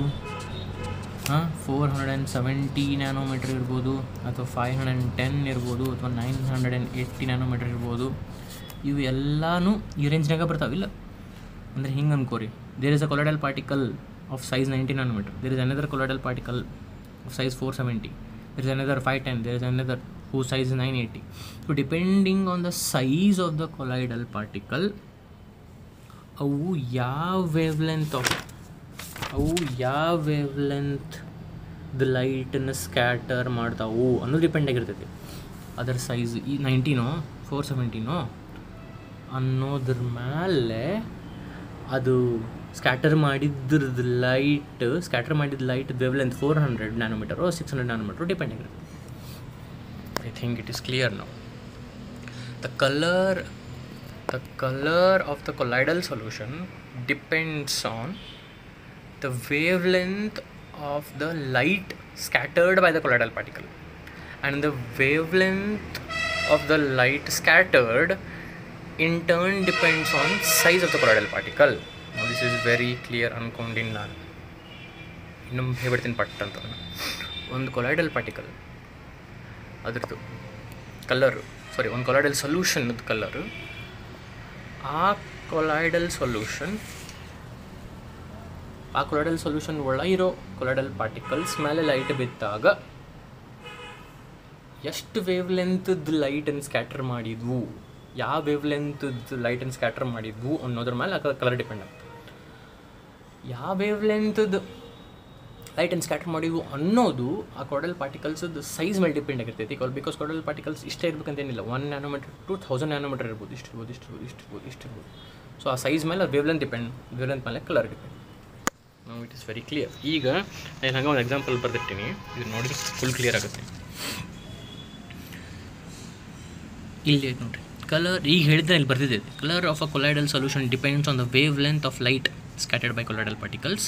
470 ನ್ಯಾನೋಮೀಟರ್ ಇರ್ಬೋದು, ಅಥವಾ 510 ಇರ್ಬೋದು, ಅಥವಾ 980 ನ್ಯಾನೋಮೀಟರ್ ಇರ್ಬೋದು. ಇವು ಎಲ್ಲನೂ ಈ ರೇಂಜ್ನಾಗ ಬರ್ತಾವಿಲ್ಲ. ಅಂದರೆ ಹಿಂಗೆ ಅನ್ಕೋರಿ, there is a colloidal particle of size 90 nanometer, there is another colloidal particle of size 470, there is another 510, there is another whose size is 980. So depending on the size of the colloidal particle, ಅವು ಯಾವ wave length the ಲೈಟನ್ನು scatter ಮಾಡ್ತಾವು ಅನ್ನೋದು depend ಆಗಿರ್ತೈತಿ. ಅದರ size ಈ 90ನೋ 470ನೋ ಅನ್ನೋದ್ರ ಮೇಲೆ ಅದು ಸ್ಕ್ಯಾಟರ್ ಮಾಡಿದ light wave length 400 nanometre 600 nanometre depend ಆಗಿರುತ್ತೆ. I think it is clear now. The color of the colloidal solution depends on the wavelength of the light scattered by the colloidal particle, and the wavelength of the light scattered in turn depends on size of the colloidal particle. This is very clear ಅನ್ಕೊಂಡಿನಿ ನಾನು. ಇನ್ನೊಮ್ಮೆ ಹೇಳ್ಬಿಡ್ತೀನಿ ಪಟ್ ಅಂತ. ಒಂದು colloidal particle ಅದ್ರದ್ದು colour, ಒಂದು colloidal ಸೊಲ್ಯೂಷನ್ದು ಕಲರು, ಆ ಕೊಲಾಯ್ಡಲ್ ಸೊಲ್ಯೂಷನ್ ಒಳಗಿರೋ ಕೊಲಾಯ್ಡಲ್ ಪಾರ್ಟಿಕಲ್ಸ್ ಮೇಲೆ ಲೈಟ್ ಬಿದ್ದಾಗ ಎಷ್ಟು ವೇವ್ ಲೆಂತ್ದು ಲೈಟನ್ನು ಸ್ಕ್ಯಾಟರ್ ಮಾಡಿದ್ವು, ಯಾವ ವೇವ್ ಲೆಂತ್ದು ಲೈಟನ್ನು ಸ್ಕ್ಯಾಟರ್ ಮಾಡಿದ್ವು ಅನ್ನೋದ್ರ ಮೇಲೆ ಕಲರ್ ಡಿಪೆಂಡ್ ಆಗುತ್ತೆ. ಯಾವ ವೇವ್ ಲೆಂತ್ದು ಲೈಟನ್ನು ಸ್ಕ್ಯಾಟರ್ ಮಾಡಿದ್ವು ಅನ್ನೋದು ಆ ಕೊಲಾಯ್ಡಲ್ ಪಾರ್ಟಿಕಲ್ಸ್ದು ಸೈಜ್ ಮೇಲೆ ಡಿಪೆಂಡ್ ಆಗಿರ್ತೈತಿ. ಬಿಕಾಸ್ ಕೊಲಾಯ್ಡಲ್ ಪಾರ್ಟಿಕಲ್ಸ್ ಇಷ್ಟೇ ಇರಬೇಕಂತೇನಿಲ್ಲ, 1 nanometer to 1000 nanometer ಇರ್ಬೋದು, ಇಷ್ಟಿರ್ಬೋದು. ಸೊ ಆ ಸೈಜ್ ಮೇಲೆ ವೇವ್ ಲೆಂತ್ ಮೇಲೆ ಕಲರ್ ಡಿಪೆಂಡ್. ನಾವು ಇಟ್ ಇಸ್ ವೆರಿ ಕ್ಲಿಯರ್. ಈಗ ನಾನು ಹಂಗೆ ಒಂದು ಎಕ್ಸಾಂಪಲ್ ಬರ್ದಿರ್ತೀನಿ, ಇದು ನೋಡಿದ್ರೆ ಫುಲ್ ಕ್ಲಿಯರ್ ಆಗುತ್ತೆ. ಇಲ್ಲಿ ನೋಡಿರಿ ಕಲರ್, ಈಗ ಹೇಳಿದ್ರೆ ಇಲ್ಲಿ ಬರ್ತಿದೆ, colour of a colloidal solution depends on the wave length of light scattered by colloidal particles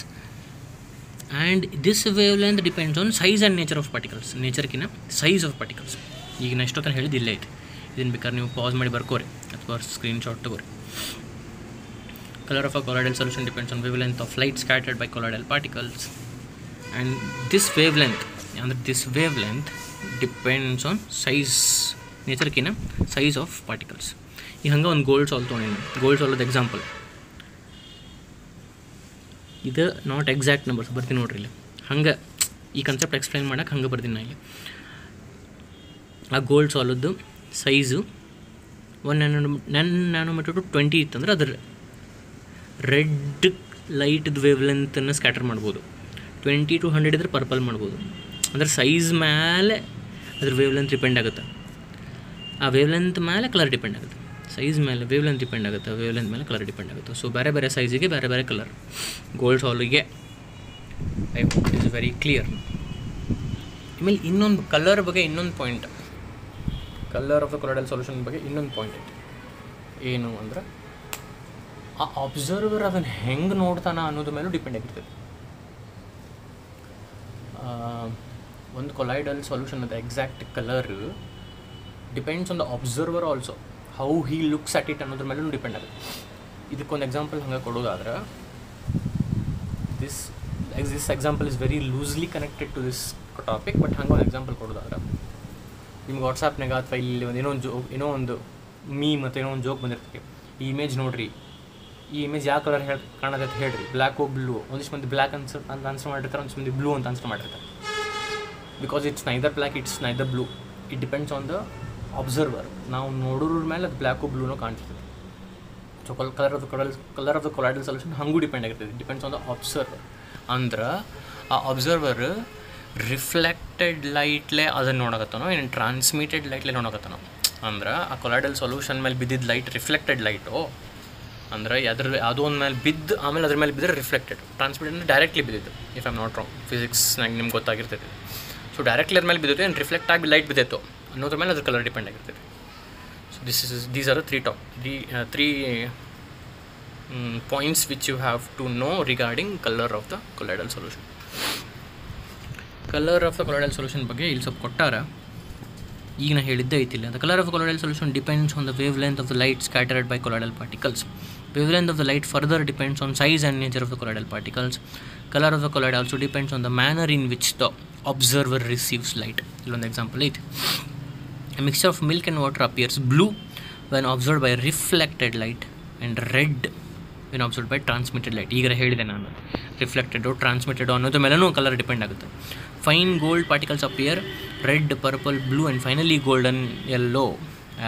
and this wave length depends on size and nature of particles. ನೇಚರ್ಕಿನ ಸೈಜ್ ಆಫ್ ಪಾರ್ಟಿಕಲ್ಸ್. ಈಗ ನಾನು ಎಷ್ಟೊತ್ತನ ಹೇಳಿದ್ದು ಇಲ್ಲೇ ಐತೆ, ಇದನ್ನು ಬೇಕಾದ್ರೆ ನೀವು ಪಾಸ್ ಮಾಡಿ ಬರ್ಕೋರಿ ಅಥವಾ ಸ್ಕ್ರೀನ್ಶಾಟ್ ತಗೋರಿ. Colour of a colloidal solution depends on wave length of light scattered by colloidal particles and this wave length depends on size, ನೇಚರ್ಕಿನ ಸೈಜ್ ಆಫ್ ಪಾರ್ಟಿಕಲ್ಸ್. ಈಗ ಹಂಗೆ ಒಂದು ಗೋಲ್ಡ್ ಸಾಲ್ವ್ ತೊಗೊಂಡಿನಿ. ಗೋಲ್ಡ್ ಸಾಲ್ವದ ಎಕ್ಸಾಂಪಲ್ ಇದು ನಾಟ್ ಎಕ್ಸಾಕ್ಟ್ ನಂಬರ್ಸ್ ಬರ್ತೀನಿ ನೋಡ್ರಿ ಇಲ್ಲಿ. ಹಂಗೆ ಈ ಕಾನ್ಸೆಪ್ಟ್ ಎಕ್ಸ್ಪ್ಲೈನ್ ಮಾಡೋಕೆ ಹಂಗೆ ಬರ್ತೀನಿ ನಾನು ಇಲ್ಲಿ. ಆ ಗೋಲ್ಡ್ ಸಾಲ್ವದ್ದು ಸೈಜು 1 nanometer to 20 ಇತ್ತಂದ್ರೆ ಅದ್ರ ರೆಡ್ ಲೈಟ್ದು ವೇವ್ ಲೆಂತನ್ನು ಸ್ಕ್ಯಾಟರ್ ಮಾಡ್ಬೋದು. 20 to 100 ಇದ್ರೆ ಪರ್ಪಲ್ ಮಾಡ್ಬೋದು. ಅಂದ್ರೆ ಸೈಜ್ ಮೇಲೆ ಅದ್ರ ವೇವ್ ಲೆಂತ್ ಡಿಪೆಂಡ್ ಆಗುತ್ತೆ. ಆ ವೇವ್ ಲೆಂತ್ ಮೇಲೆ ಕಲರ್ ಡಿಪೆಂಡ್ ಆಗುತ್ತೆ. ಸೈಜ್ ಮೇಲೆ ವೇವ್ ಲೆಂತ್ ಡಿಪೆಂಡ್ ಆಗುತ್ತೆ, ವೇವ್ ಲೆಂತ್ ಮೇಲೆ ಕಲರ್ ಡಿಪೆಂಡ್ ಆಗುತ್ತೆ. ಸೊ ಬೇರೆ ಬೇರೆ ಸೈಜಿಗೆ ಬೇರೆ ಬೇರೆ ಕಲರ್. ಗೋಲ್ಡ್ ಸಾಲ್ವಿಗೆ I hope it is very clear. ಆಮೇಲೆ ಇನ್ನೊಂದು ಕಲರ್ ಬಗ್ಗೆ ಇನ್ನೊಂದು point, colour of the colloidal solution ಬಗ್ಗೆ ಇನ್ನೊಂದು ಪಾಯಿಂಟ್ ಐತೆ. ಏನು ಅಂದ್ರೆ ಆ ಅಬ್ಸರ್ವರ್ ಅದನ್ನು ಹೆಂಗೆ ನೋಡ್ತಾನ ಅನ್ನೋದ್ರ ಮೇಲೂ ಡಿಪೆಂಡ್ ಆಗಿರ್ತದೆ. ಒಂದು ಕೊಲಾಯ್ಡಲ್ ಸೊಲ್ಯೂಷನ್ ಅದು exact colour depends on the observer also, how he looks at it ಅನ್ನೋದ್ರ ಮೇಲೂ ಡಿಪೆಂಡ್ ಆಗುತ್ತೆ. ಇದಕ್ಕೊಂದು ಎಕ್ಸಾಂಪಲ್ ಹಂಗೆ ಕೊಡೋದಾದ್ರೆ, this example is very loosely connected to this topic, but ಹಂಗೆ ಒಂದು ಎಕ್ಸಾಂಪಲ್ ಕೊಡೋದಾದ್ರೆ, ನಿಮ್ಗೆ ವಾಟ್ಸಾಪ್ನಾಗ ಅಥವಾ ಇಲ್ಲಿ ಏನೋ ಒಂದು ಮೀಮ್ ಮತ್ತು ಏನೋ ಒಂದು ಜೋಕ್ ಬಂದಿರ್ತದೆ. ಈ ಇಮೇಜ್ ನೋಡಿರಿ, ಈ ಇಮೇಜ್ ಯಾವ ಕಲರ್ ಕಾಣತ್ತೆ ಹೇಳ್ರಿ, ಬ್ಲ್ಯಾಕ್ ಓ ಬ್ಲೂ. ಒಂದಿಷ್ಟು ಮಂದಿ ಬ್ಲ್ಯಾಕ್ ಅಂತ ಆನ್ಸರ್ ಮಾಡಿರ್ತಾರೆ, ಒಂದಿಷ್ಟು ಮಂದಿ ಬ್ಲೂ ಅಂತ ಆನ್ಸರ್ ಮಾಡಿರ್ತಾರೆ. Because it's neither black, it's neither blue. It depends on the observer. ನಾವು ನೋಡೋದ್ರ ಮೇಲೆ ಅದು ಬ್ಲ್ಯಾಕು ಬ್ಲೂನೋ ಕಾಣ್ತಿರ್ತದೆ. ಸೊ colour of the colloidal solution ಹಂಗೂ ಡಿಪೆಂಡ್ ಆಗಿರ್ತದೆ. Depends on the observer. ಅಂದ್ರೆ ಆ ಅಬ್ಸರ್ವರ್ ರಿಫ್ಲೆಕ್ಟೆಡ್ ಲೈಟ್ಲೇ ಅದನ್ನು ನೋಡಕತ್ತಾನೋ, ಏನು ಟ್ರಾನ್ಸ್ಮಿಟೆಡ್ ಲೈಟ್ಲೇ ನೋಡಕತ್ತಾನೋ. ಅಂದ್ರೆ ಆ ಕೊಲಾಯ್ಡಲ್ ಸೊಲ್ಯೂಷನ್ ಮೇಲೆ ಬಿದ್ದಿದ್ದು ಲೈಟ್ ರಿಫ್ಲೆಕ್ಟೆಡ್ ಲೈಟು, ಅಂದರೆ ಯಾವುದೋ ಒಂದು ಮೇಲೆ ಬಿದ್ದು ಆಮೇಲೆ ಅದ್ರ ಮೇಲೆ ಬಿದ್ದರೆ ರಿಫ್ಲೆಕ್ಟೆಡ್. ಟ್ರಾನ್ಸ್ಮಿಟೆಡ್ ಅಂದರೆ ಡೈರೆಕ್ಟ್ಲಿ ಬಿದ್ದಿದ್ದು, if I am not wrong. ಫಿಸಿಕ್ಸ್ನಾಗ ನಿಮ್ಗೆ ಗೊತ್ತಾಗಿರ್ತೈತಿ. ಸೊ ಡೈರೆಕ್ಟ್ಲಿ ಅದ್ರ ಮೇಲೆ ಬಿದ್ದಿತ್ತು, ಏನು ರಿಫ್ಲೆಕ್ಟ್ ಆಗಿ ಲೈಟ್ ಬಿದ್ದಿತ್ತು ಅನ್ನೋದ್ರ ಮೇಲೆ ಅದ್ರ ಕಲರ್ ಡಿಪೆಂಡ್ ಆಗಿರ್ತದೆ. So these are three points which you have to know regarding colour of the colloidal solution. Colour of the colloidal solution ಬಗ್ಗೆ ಇಲ್ಲಿ ಸ್ವಲ್ಪ ಕೊಟ್ಟಾರ. ಈಗ ನಾನು ಹೇಳಿದ್ದೆ ಐತಿಲ್ಲ. The colour of colloidal solution depends on the wave length of the light scattered by colloidal particles. Wave length of the light further depends on size and nature of the colloidal particles. Color of the colloid also depends on the manner in which the observer receives light. One example is a mixture of milk and water appears blue when observed by reflected light and red when observed by transmitted light. ಈಗ ಹೇಳಿದೆ ನಾನು, reflected transmitted ಅನ್ನೋದ್ರ ಮೇಲೂ colour depend ಆಗುತ್ತೆ. Fine gold particles appear red, purple, blue and finally golden yellow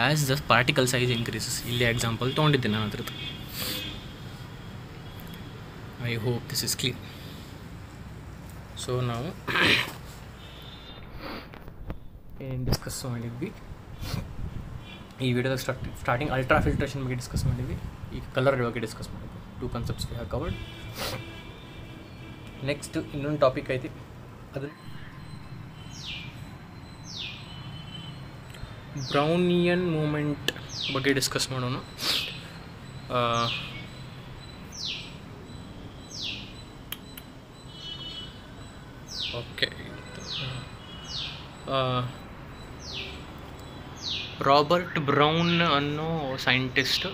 as the particle size increases. ಇಲ್ಲಿ example ತೊಗೊಂಡಿದ್ದೆ ನಾನು ಅದ್ರದ್ದು. I hope this is clear. So now ಏನು ಡಿಸ್ಕಸ್ ಮಾಡಿದ್ವಿ ಈ ವಿಡಿಯೋದಾಗ ಸ್ಟಾರ್ಟಿಂಗ್ ಅಲ್ಟ್ರಾ ಫಿಲ್ಟ್ರೇಷನ್ ಬಗ್ಗೆ ಡಿಸ್ಕಸ್ ಮಾಡಿದ್ವಿ. ಈಗ ಕಲರ್ ಬಗ್ಗೆ ಡಿಸ್ಕಸ್ ಮಾಡಿದ್ವಿ. 2 concepts we have covered. Next ಇನ್ನೊಂದು ಟಾಪಿಕ್ ಐತಿ, ಅದು ಬ್ರೌನಿಯನ್ ಮೂಮೆಂಟ್ ಬಗ್ಗೆ ಡಿಸ್ಕಸ್ ಮಾಡೋಣ. ಓಕೆ, ರಾಬರ್ಟ್ ಬ್ರೌನ್ ಅನ್ನೋ ಸೈಂಟಿಸ್ಟ್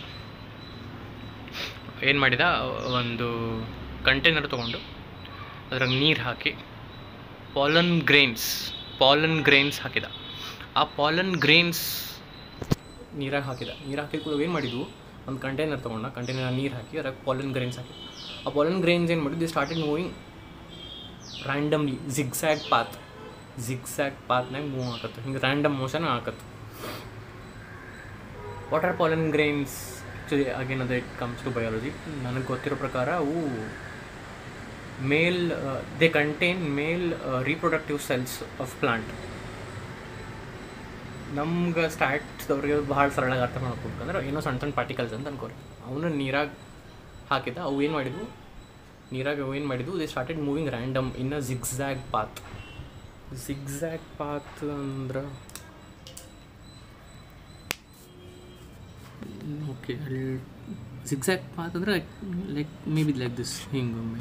ಏನು ಮಾಡಿದ, ಒಂದು ಕಂಟೈನರ್ ತೊಗೊಂಡು ಅದ್ರಾಗ ನೀರು ಹಾಕಿ ಪಾಲನ್ ಗ್ರೇನ್ಸ್ ಹಾಕಿದ. ಆ ಪಾಲನ್ ಗ್ರೇನ್ಸ್ ನೀರಾಗಿ ಹಾಕಿದ. ನೀರು ಹಾಕಿದ ಕೂಡ ಏನು ಮಾಡಿದ್ವು, ಒಂದು ಕಂಟೈನರ್ ತೊಗೊಂಡು ಕಂಟೈನರ್ ನೀರು ಹಾಕಿ ಅದ್ರಾಗ ಪಾಲನ್ ಗ್ರೇನ್ಸ್ ಹಾಕಿ. ಆ ಪಾಲನ್ ಗ್ರೇನ್ಸ್ ಏನು ಮಾಡಿದ್ದು, the started moving randomly zigzag ಪಾತ್ನಾಗ ಮೂವ್ ಆಗತ್ತೆ, ಹಿಂಗೆ ರ್ಯಾಂಡಮ್ ಮೋಷನ್ ಆಗತ್ತೆ. What are pollen grains? Actually again ಅದು ಇಟ್ ಕಮ್ಸ್ ಟು ಬಯಾಲಜಿ. ನನಗೆ ಗೊತ್ತಿರೋ ಪ್ರಕಾರ ಅವು they contain male reproductive cells of plant. ನಮ್ಗೆ ಸ್ಟ್ಯಾಟ್ಸ್ದವ್ರಿಗೆ ಭಾಳ ಸರಳಾಗಿ ಅರ್ಥ ಮಾಡ್ಕೊಬೇಕಂದ್ರೆ ಏನೋ ಸಣ್ಣ ಸಣ್ಣ ಪಾರ್ಟಿಕಲ್ಸ್ ಅಂತ ಅನ್ಕೋರಿ. ಅವನ್ನ ನೀರಾಗಿ ಹಾಕಿದ. ಅವು ಏನು ಮಾಡಿದ್ವು, they started moving random in a zigzag path ಅಂದ್ರೆ ಓಕೆ, ಅಲ್ಲಿ ಜಿಗ್ಸ್ಯಾಗ್ ಪಾತ್ ಅಂದರೆ like maybe like this, ಹಿಂಗೊಮ್ಮೆ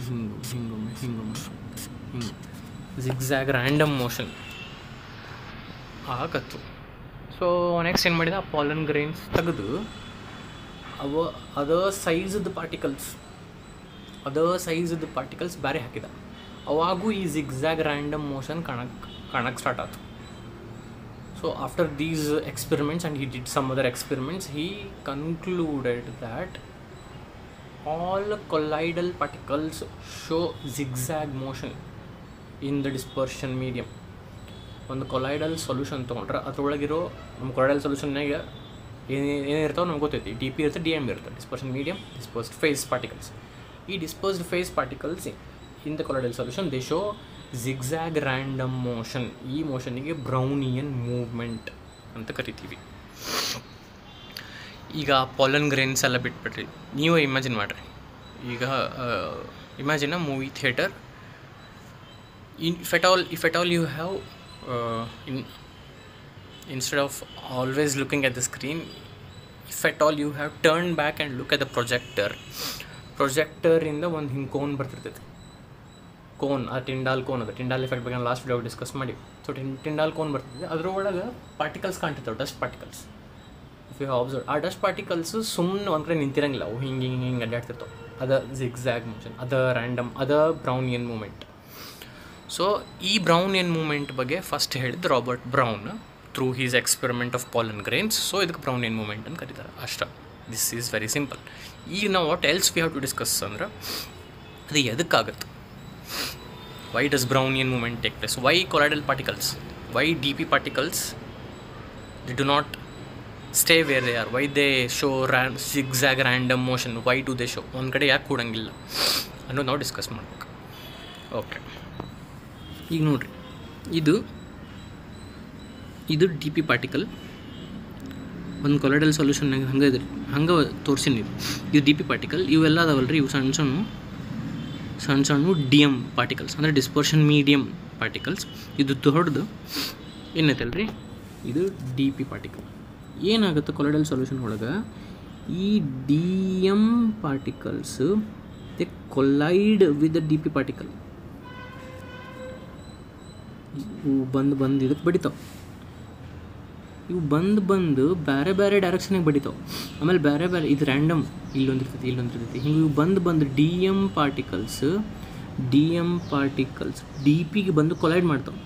ಜಿಗ್ಸ್ಯಾಗ್ ರ್ಯಾಂಡಮ್ ಮೋಷನ್ ಆಗತ್ತು. ಸೊ ನೆಕ್ಸ್ಟ್ ಏನು ಮಾಡಿದ, ಆ ಪಾಲನ್ ಗ್ರೇನ್ಸ್ ತೆಗೆದು ಅದರ್ ಸೈಜ್ದು ಪಾರ್ಟಿಕಲ್ಸ್ ಬೇರೆ ಹಾಕಿದ. ಅವಾಗೂ ಈ ಜಿಗ್ಸ್ಯಾಗ್ ರ್ಯಾಂಡಮ್ ಮೋಷನ್ ಕಾಣಕ್ಕೆ ಸ್ಟಾರ್ಟ್ ಆಯ್ತು. So after these experiments and he did some other experiments, he concluded that all colloidal particles show zigzag motion in the dispersion medium. ಒಂದು colloidal solution ತೊಗೊಂಡ್ರೆ ಅದ್ರೊಳಗಿರೋ ನಮ್ಮ ಕೊಲಾಯ್ಡಲ್ ಸೊಲ್ಯೂಷನ್ನಾಗ ಏನಿರ್ತಾವೆ ನಮ್ಗೆ ಗೊತ್ತೈತಿ. ಡಿ ಪಿ ಇರುತ್ತೆ, ಡಿ ಎಮ್ ಇರುತ್ತೆ, dispersion medium, dispersed phase particles. ಈ dispersed phase particles in the colloidal solution they show zigzag random motion. ಈ ಮೋಷನಿಗೆ ಬ್ರೌನಿಯನ್ ಮೂವ್ಮೆಂಟ್ ಅಂತ ಕರಿತೀವಿ. ಈಗ ಪಾಲನ್ ಗ್ರೇನ್ಸ್ ಎಲ್ಲ ಬಿಟ್ಬಿಟ್ರಿ, ನೀವು ಇಮ್ಯಾಜಿನ್ ಮಾಡಿರಿ. ಈಗ imagine a movie theatre. If at all you have instead of always looking at the screen, if at all you have turned back and look at the projector ಇಂದ ಒಂದು ಹಿಂಗೆ ಕೋನ್ ಬರ್ತಿರ್ತೈತಿ. ಆ Tyndall cone ಅದ, Tyndall effect ಬಗ್ಗೆ last video discuss ಮಾಡಿ. So Tyndall cone ಬರ್ತದೆ, ಅದ್ರೊಳಗೆ ಪಾರ್ಟಿಕಲ್ಸ್ ಕಾಣ್ತಿರ್ತಾವೆ, dust particles. If you observe, ಆ ಡಸ್ಟ್ ಪಾರ್ಟಿಕಲ್ಸು ಸುಮ್ಮನೆ ಒಂದು ಕಡೆ ನಿಂತಿರಂಗಿಲ್ಲ, ಅವು ಹಿಂಗೆ ಅಡ್ಡಾಡ್ತಿರ್ತಾವೆ. ಅದ ಜಿಗ್ಸ್ಯಾಗ್ ಮೋಷನ್, ಅದ ರ್ಯಾಂಡಮ್, ಅದ ಬ್ರೌನಿಯನ್ ಮೂಮೆಂಟ್. ಸೊ ಈ ಬ್ರೌನಿಯನ್ ಮೂಮೆಂಟ್ ಬಗ್ಗೆ ಫಸ್ಟ್ ಹೇಳಿದ್ದು Robert Brown through his experiment of pollen grains. So ಇದಕ್ಕೆ ಬ್ರೌನಿಯನ್ ಮೂಮೆಂಟ್ ಅಂತ ಕರೀತಾರೆ ಅಷ್ಟೇ. This is very simple. ಈಗ ನಾವು what else we have to discuss ಅಂದ್ರೆ ಅದು ಎದಕ್ಕಾಗುತ್ತೆ. Why does Brownian movement take place? Why colloidal particles, why D P particles they do not stay where they are, why they show zigzag random motion, why do they show, ಒಂದು ಕಡೆ ಯಾಕೆ ಕೂಡಂಗಿಲ್ಲ ಅನ್ನೋದು ನಾವು discuss ಮಾಡ್ಬೇಕು. Okay, ಈಗ ನೋಡಿರಿ, ಇದು D P particle ಒಂದು ಕೊಲಾಯ್ಡಲ್ ಸೊಲ್ಯೂಷನ್ನಾಗ ಹಂಗೆ ತೋರಿಸಿನಿ. ಇದು ಡಿ ಪಿ ಪಾರ್ಟಿಕಲ್. ಇವೆಲ್ಲ ಅದಾವಲ್ರಿ, ಇವು ಸಣ್ಣ ಸಣ್ಣ ಡಿ ಎಮ್ ಪಾರ್ಟಿಕಲ್ಸ್ ಅಂದರೆ ಡಿಸ್ಪರ್ಷನ್ ಮೀಡಿಯಮ್ ಪಾರ್ಟಿಕಲ್ಸ್. ಇದು ದೊಡ್ಡದು ಏನೈತಲ್ರಿ, ಇದು ಡಿ ಪಿ ಪಾರ್ಟಿಕಲ್. ಏನಾಗುತ್ತೆ ಕೊಲಾಯ್ಡಲ್ ಸೊಲ್ಯೂಷನ್ ಒಳಗೆ, ಈ D M particles they collide with the D P particle. ಇವು ಬಂದು ಇದಕ್ಕೆ ಬಡಿತಾವೆ. ಇವು ಬಂದು ಬೇರೆ ಡೈರೆಕ್ಷನಿಗೆ ಬಡಿತಾವೆ. ಆಮೇಲೆ ಬೇರೆ ಇದು ರ್ಯಾಂಡಮ್, ಇಲ್ಲೊಂದಿರ್ತೈತಿ ಹಿಂಗೆ ಇವು ಬಂದು ಡಿ ಎಮ್ ಪಾರ್ಟಿಕಲ್ಸ್ ಡಿ ಪಿಗೆ ಬಂದು ಕೊಲೈಡ್ ಮಾಡ್ತಾವೆ.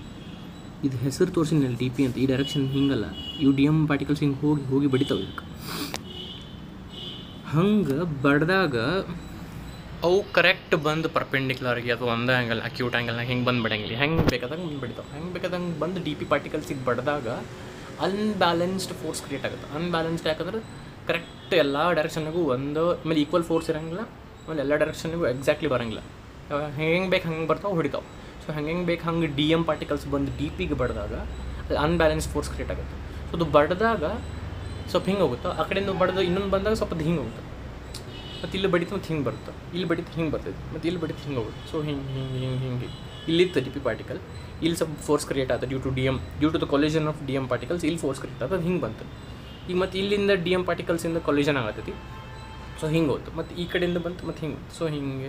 ಇದು ಹೆಸರು ತೋರಿಸಿನಲ್ಲಿ ಡಿ ಪಿ ಅಂತ. ಈ ಡೈರೆಕ್ಷನ್ ಹಿಂಗಲ್ಲ, ಇವು ಡಿ ಎಮ್ ಪಾರ್ಟಿಕಲ್ಸ್ ಹಿಂಗೆ ಹೋಗಿ ಬಡಿತಾವೆ. ಇದಕ್ಕೆ ಹಂಗೆ ಬಡ್ದಾಗ ಅವು ಕರೆಕ್ಟ್ ಬಂದು ಪರ್ಪೆಂಡಿಕ್ಯುಲರ್ಗೆ ಅಥವಾ ಒಂದು ಆ್ಯಂಗಲ್ ಅಕ್ಯೂಟ್ ಆ್ಯಂಗಲ್ನಾಗ ಹಿಂಗೆ ಬಂದು ಬಿಡಂಗಿಲ್ಲ, ಹೆಂಗೆ ಬೇಕಾದಂಗೆ ಬಂದು ಬಿಡ್ತಾವೆ. ಹೆಂಗೆ ಬೇಕಾದಂಗೆ ಬಂದು ಡಿ ಪಿ ಪಾರ್ಟಿಕಲ್ಸಿಗೆ ಬಡ್ದಾಗ ಅನ್ಬ್ಯಾಲೆನ್ಸ್ಡ್ ಫೋರ್ಸ್ ಕ್ರಿಯೇಟ್ ಆಗುತ್ತೆ. ಅನ್ಬ್ಯಾಲೆನ್ಸ್ಡ್ ಯಾಕಂದ್ರೆ ಕರೆಕ್ಟ್ ಎಲ್ಲ ಡೈರೆಕ್ಷನ್ನಿಗೂ ಒಂದು ಆಮೇಲೆ ಈಕ್ವಲ್ ಫೋರ್ಸ್ ಇರೋಂಗಿಲ್ಲ, ಆಮೇಲೆ ಎಲ್ಲ ಡೈರೆಕ್ಷನ್ನಿಗೂ ಎಕ್ಸಾಕ್ಟ್ಲಿ ಬರೋಂಗಿಲ್ಲ. ಹೆಂಗೆ ಬೇಕು ಹಂಗೆ ಬರ್ತಾವೆ, ಹೊಡಿತಾವೆ. ಸೊ ಹೆಂಗೆ ಬೇಕು ಹಂಗೆ ಡಿ ಎಮ್ ಪಾರ್ಟಿಕಲ್ಸ್ ಬಂದು ಡಿ ಪಿಗೆ ಬಡ್ದಾಗ ಅಲ್ಲಿ ಅನ್ಬ್ಯಾಲೆನ್ಸ್ಡ್ ಫೋರ್ಸ್ ಕ್ರಿಯೇಟ್ ಆಗುತ್ತೆ. ಸೊ ಅದು ಬಡ್ದಾಗ ಸ್ವಲ್ಪ ಹಿಂಗೆ ಹೋಗುತ್ತೆ, ಆ ಕಡೆಯಿಂದ ಬಡ್ದು ಇನ್ನೊಂದು ಬಂದಾಗ ಸ್ವಲ್ಪ ಅದು ಹಿಂಗೆ ಹೋಗುತ್ತೆ. ಮತ್ತು ಇಲ್ಲಿ ಬಡಿತು ಮತ್ತು ಹಿಂಗೆ ಬರುತ್ತೆ, ಇಲ್ಲಿ ಬಡಿತು ಹಿಂಗೆ ಬರ್ತೈತೆ, ಮತ್ತು ಇಲ್ಲಿ ಬಡಿತು ಹಿಂಗೆ ಹೋಗುತ್ತೆ. ಸೊ ಹಿಂಗೆ ಇಲ್ಲಿತ್ತು ಡಿ ಪಿ ಪಾರ್ಟಿಕಲ್, ಇಲ್ಲಿ ಸ್ವಲ್ಪ ಫೋರ್ಸ್ ಕ್ರಿಯೇಟ್ ಆಗುತ್ತೆ due to the collision of D M particles. ಇಲ್ಲಿ ಫೋರ್ಸ್ ಕ್ರಿಯೇಟ್ ಆಗುತ್ತೆ, ಅದು ಹಿಂಗೆ ಬಂತು. ಈಗ ಮತ್ತು ಇಲ್ಲಿಂದ ಡಿ ಎಮ್ ಪಾರ್ಟಿಕಲ್ಸಿಂದ ಕೊಲಿಷನ್ ಆಗತ್ತೈತಿ. ಸೊ ಹಿಂಗೆ ಹೋಯ್ತು, ಮತ್ತು ಈ ಕಡೆಯಿಂದ ಬಂತು ಮತ್ತು ಹಿಂಗೆ. ಸೊ ಹಿಂಗೆ